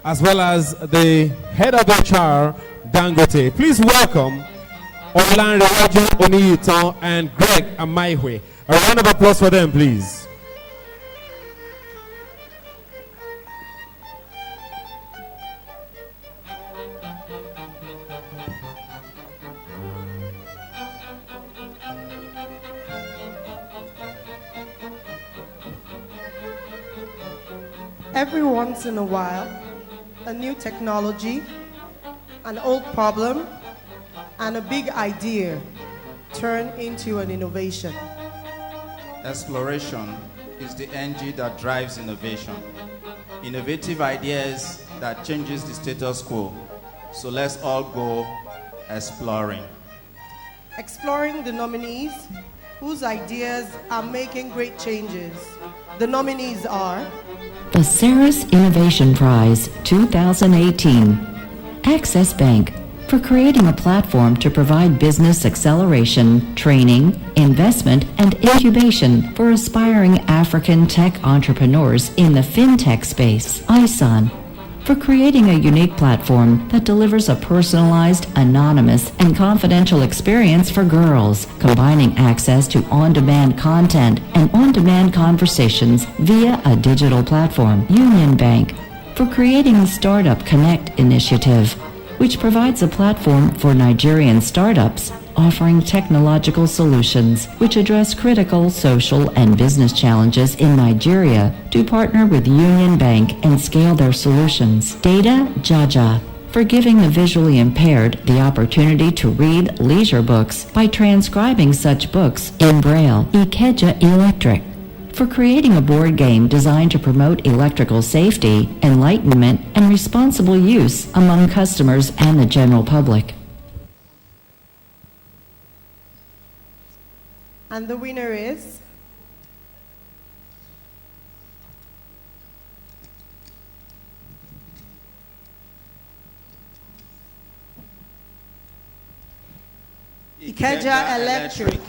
as well as the head of HR, Dangote. Please welcome Olanrewaju Oniyito and Greg Amaihwe. A round of applause for them, please. Every once in a while, a new technology, an old problem, and a big idea turn into an innovation. Exploration is the engine that drives innovation. Innovative ideas that changes the status quo. So let's all go exploring. Exploring the nominees whose ideas are making great changes. The nominees are the Seras Innovation Prize 2018. Access Bank, for creating a platform to provide business acceleration, training, investment, and incubation for aspiring African tech entrepreneurs in the fintech space. ISON, for creating a unique platform that delivers a personalized, anonymous, and confidential experience for girls, combining access to on-demand content and on-demand conversations via a digital platform. Union Bank, for creating the Startup Connect initiative, which provides a platform for Nigerian startups offering technological solutions which address critical social and business challenges in Nigeria to partner with Union Bank and scale their solutions. Data Jaja, for giving the visually impaired the opportunity to read leisure books by transcribing such books in Braille. Ikeja Electric, for creating a board game designed to promote electrical safety, enlightenment, and responsible use among customers and the general public. And the winner is Ikeja Electric.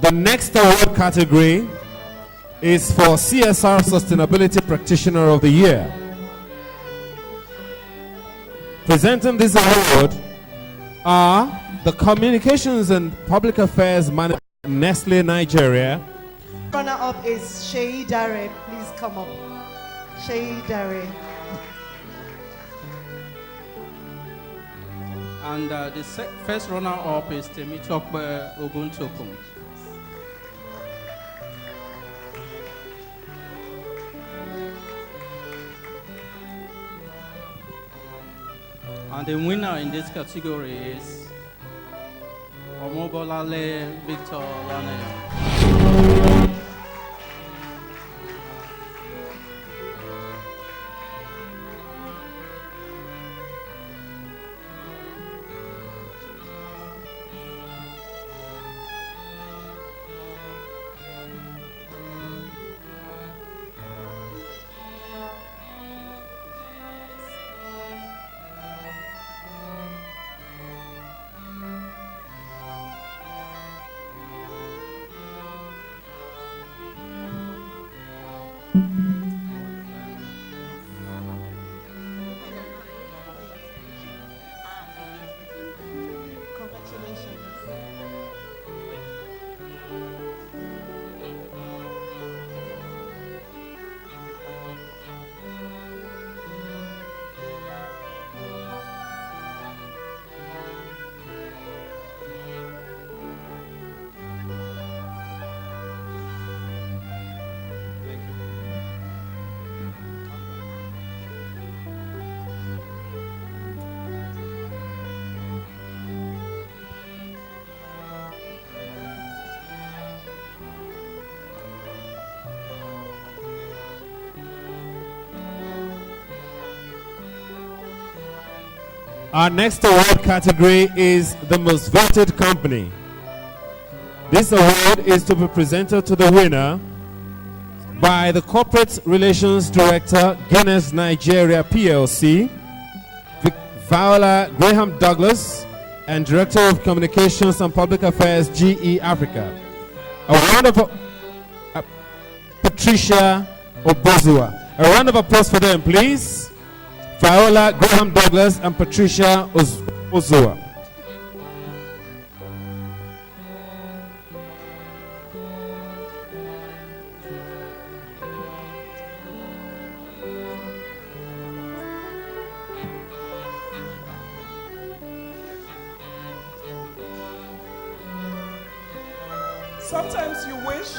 The next award category is for CSR Sustainability Practitioner of the Year. Presenting this award are the Communications and Public Affairs Manager, Nestle Nigeria. Runner-up is Sheyi Dare. Please come up. Sheyi Dare. And the first runner-up is Temitope Oguntokum. And the winner in this category is Omobolale Victor Lanaya. Our next award category is the most voted company. This award is to be presented to the winner by the Corporate Relations Director, Guinness Nigeria PLC, Viola Graham Douglas, and Director of Communications and Public Affairs, GE Africa. A round of Patricia Obozua. A round of applause for them, please. Viola Graham Douglas and Patricia Obozua. Sometimes you wish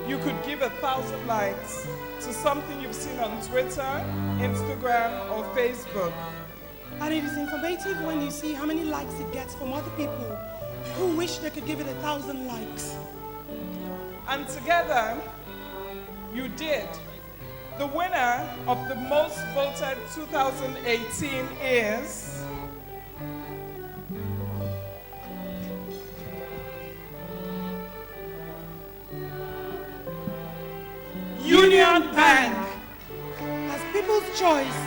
you could give 1,000 likes to something you've seen on Twitter, Instagram, or Facebook. And it is informative when you see how many likes it gets from other people who wish they could give it 1,000 likes. And together, you did. The winner of the most voted 2018 is... Union Bank. As people's choice.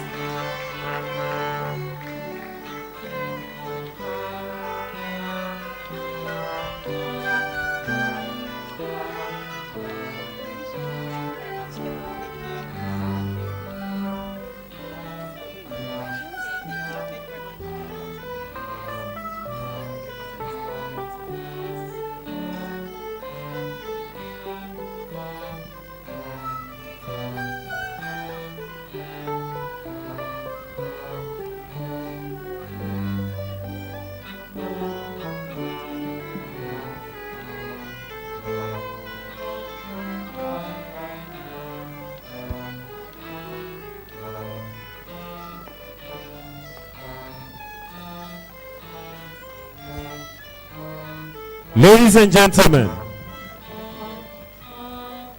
Ladies and gentlemen,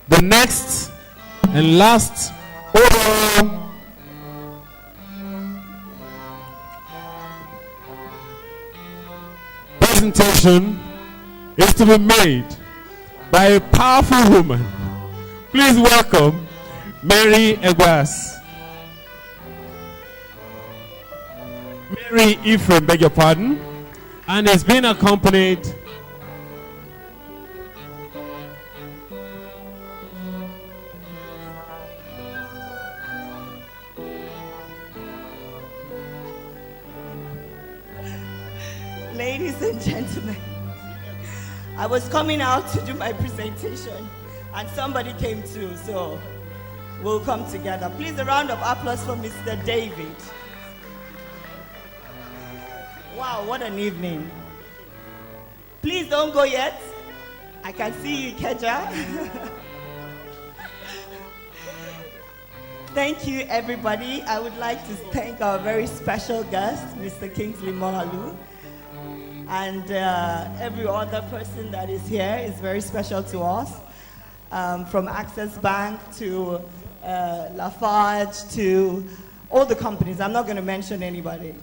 the next and last overall presentation is to be made by a powerful woman. Please welcome Mary Egwas. Mary Ephraim, beg your pardon, and is being accompanied Ladies and gentlemen, I was coming out to do my presentation and somebody came too, so we'll come together. Please, a round of applause for Mr. David. Wow, what an evening. Please don't go yet. I can see you, Keja. Thank you, everybody. I would like to thank our very special guest, Mr. Kingsley Mohalu. And every other person that is here is very special to us. From Access Bank to Lafarge to all the companies. I'm not going to mention anybody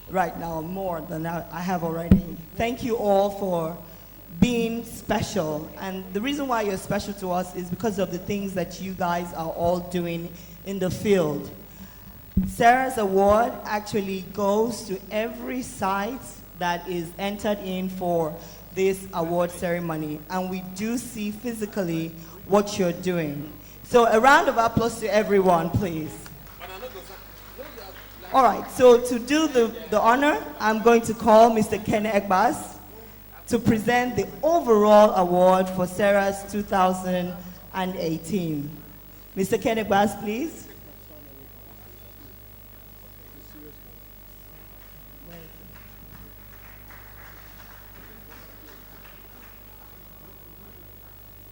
right now, more than I have already. Thank you all for being special. And the reason why you're special to us is because of the things that you guys are all doing in the field. Seras Award actually goes to every site that is entered in for this award ceremony, and we do see physically what you're doing. So a round of applause to everyone, please. All right, so to do the honor, I'm going to call Mr. Ken Egbas to present the overall award for Seras 2018. Mr. Ken Egbas, please.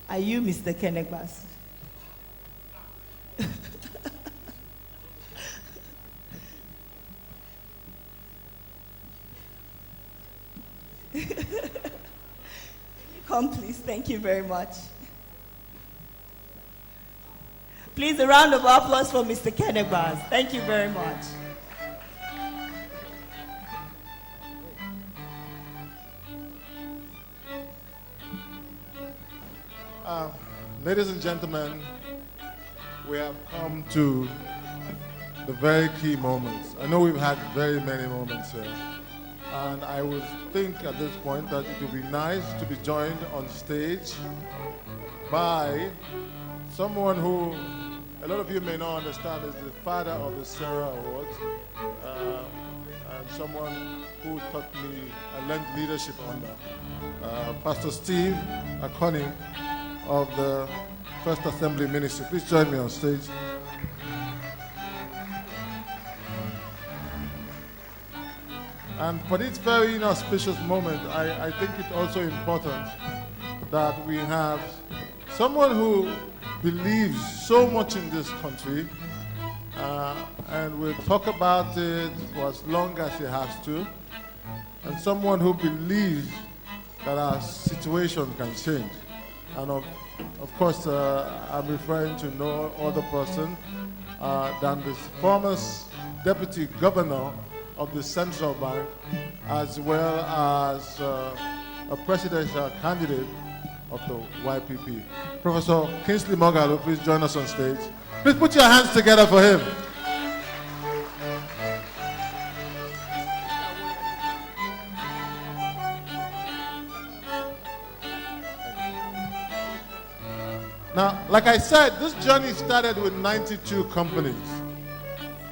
Are you Mr. Kenegbas? Come, please. Thank you very much. Please, a round of applause for Mr. Kenegbas. Thank you very much. Ladies and gentlemen, we have come to the very key moments. I know we've had very many moments here. And I would think at this point that it would be nice to be joined on stage by someone who a lot of you may not understand is the father of the Seras Awards, and someone who taught me, I learned leadership under, Pastor Steve Akoni of the First Assembly Ministry. Please join me on stage. And for this very inauspicious moment, I think it's also important that we have someone who believes so much in this country and will talk about it for as long as he has to, and someone who believes that our situation can change. And of course, I'm referring to no other person than the former Deputy Governor of the Central Bank, as well as a presidential candidate of the YPP. Professor Kingsley Moghalu, please join us on stage. Please put your hands together for him. Now, like I said, this journey started with 92 companies.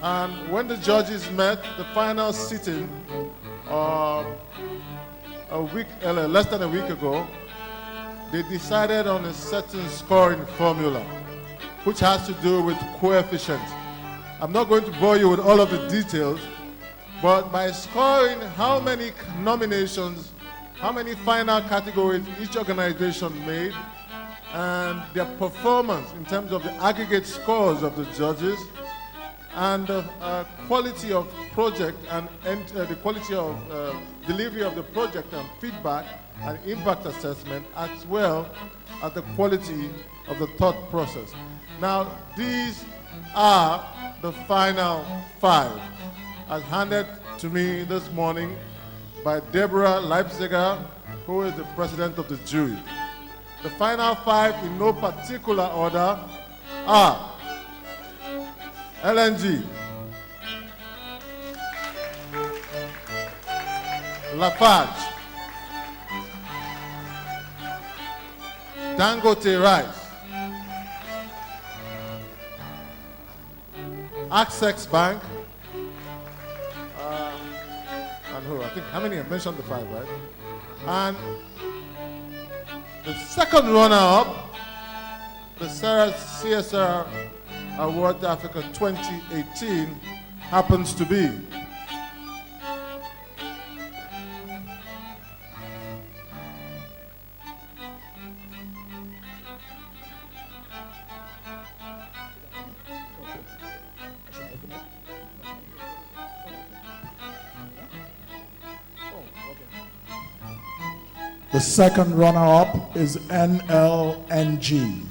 And when the judges met, the final sitting, less than a week ago, they decided on a certain scoring formula, which has to do with coefficients. I'm not going to bore you with all of the details, but by scoring how many nominations, how many final categories each organization made, and their performance in terms of the aggregate scores of the judges, and the quality of project and the quality of delivery of the project and feedback and impact assessment, as well as the quality of the thought process. Now, these are the final 5, as handed to me this morning by Deborah Leipziger, who is the president of the jury. The final 5, in no particular order, are LNG, Lafarge, Dangote Rice, Access Bank, and who? I think, how many have mentioned the 5, right? And the second runner-up, the Seras CSR Award Africa 2018, happens to be the second runner-up is NLNG.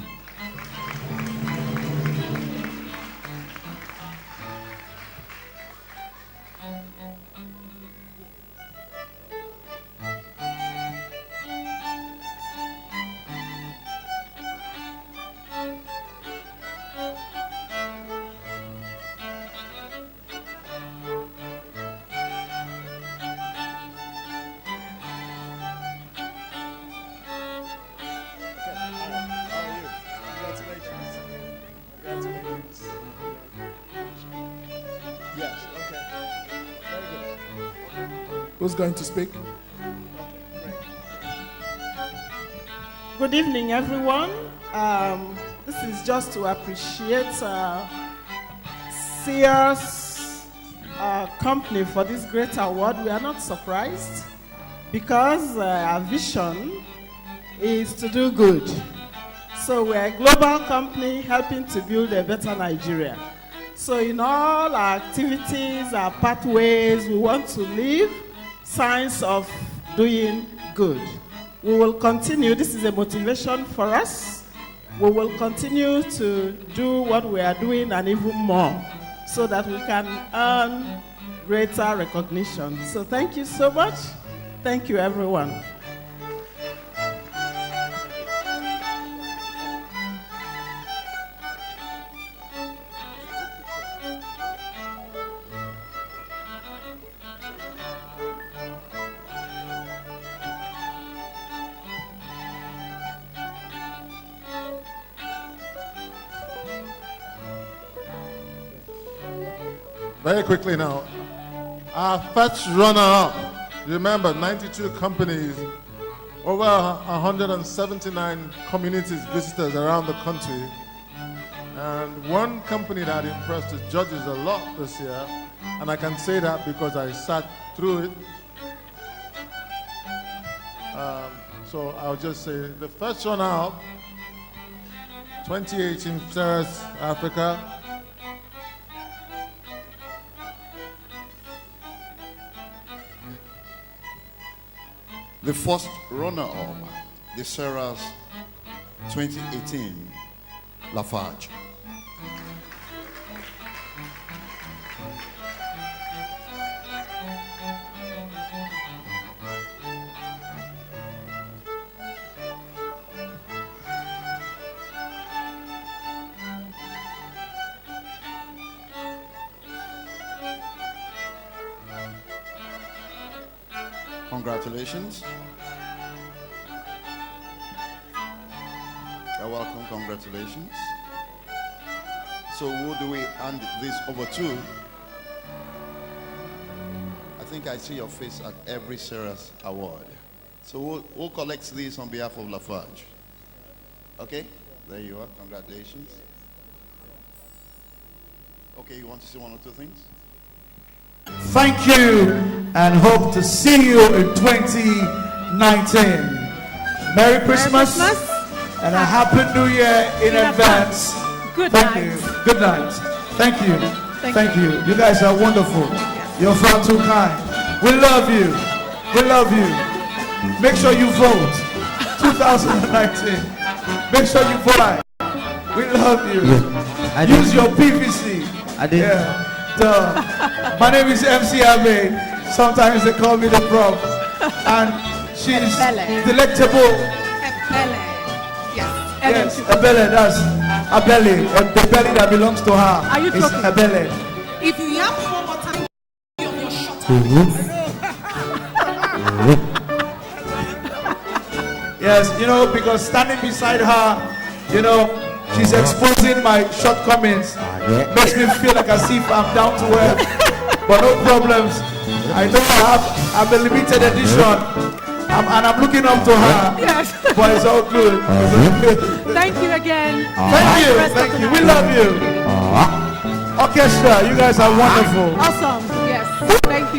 Who's going to speak? Good evening, everyone. This is just to appreciate Seras company for this great award. We are not surprised because our vision is to do good. So we're a global company helping to build a better Nigeria. So in all our activities, our pathways, we want to live signs of doing good. We will continue. This is a motivation for us. We will continue to do what we are doing and even more so that we can earn greater recognition. So thank you so much. Thank you, everyone. Very quickly now. Our first runner-up, remember 92 companies, over 179 communities visitors around the country. And one company that impressed the judges a lot this year, and I can say that because I sat through it. So I'll just say the first runner-up, 2018 Seras Africa. The first runner-up, the Seras 2018 Lafarge. Congratulations. You're welcome. Congratulations. So who do we hand this over to? I think I see your face at every Seras award. So who collects this on behalf of Lafarge? Okay, there you are. Congratulations. Okay, you want to say one or two things? Thank you, and hope to see you in 2019. Merry Christmas, and a Happy New Year in advance. Good Thank night. you. Good night. Thank you. Thank you. You guys are wonderful. You're far too kind. We love you. We love you. Make sure you vote. 2019. Make sure you vote. We love you. Use your PVC. Yeah. My name is MC Abe. Sometimes they call me the prof. And she's delectable. Yes, Abele, that's Abele. The belly that belongs to her. Are you is talking? Abele. If you have one more time, you're shut Yes, because standing beside her, she's exposing my shortcomings. Makes me feel like as if I'm down to earth. But no problems. I know I'm a limited edition. And I'm looking up to her. Yes. But it's all good. Thank you again. Thank you. Thank you. We love you. Orchestra, you guys are wonderful. Awesome. Yes. Thank you.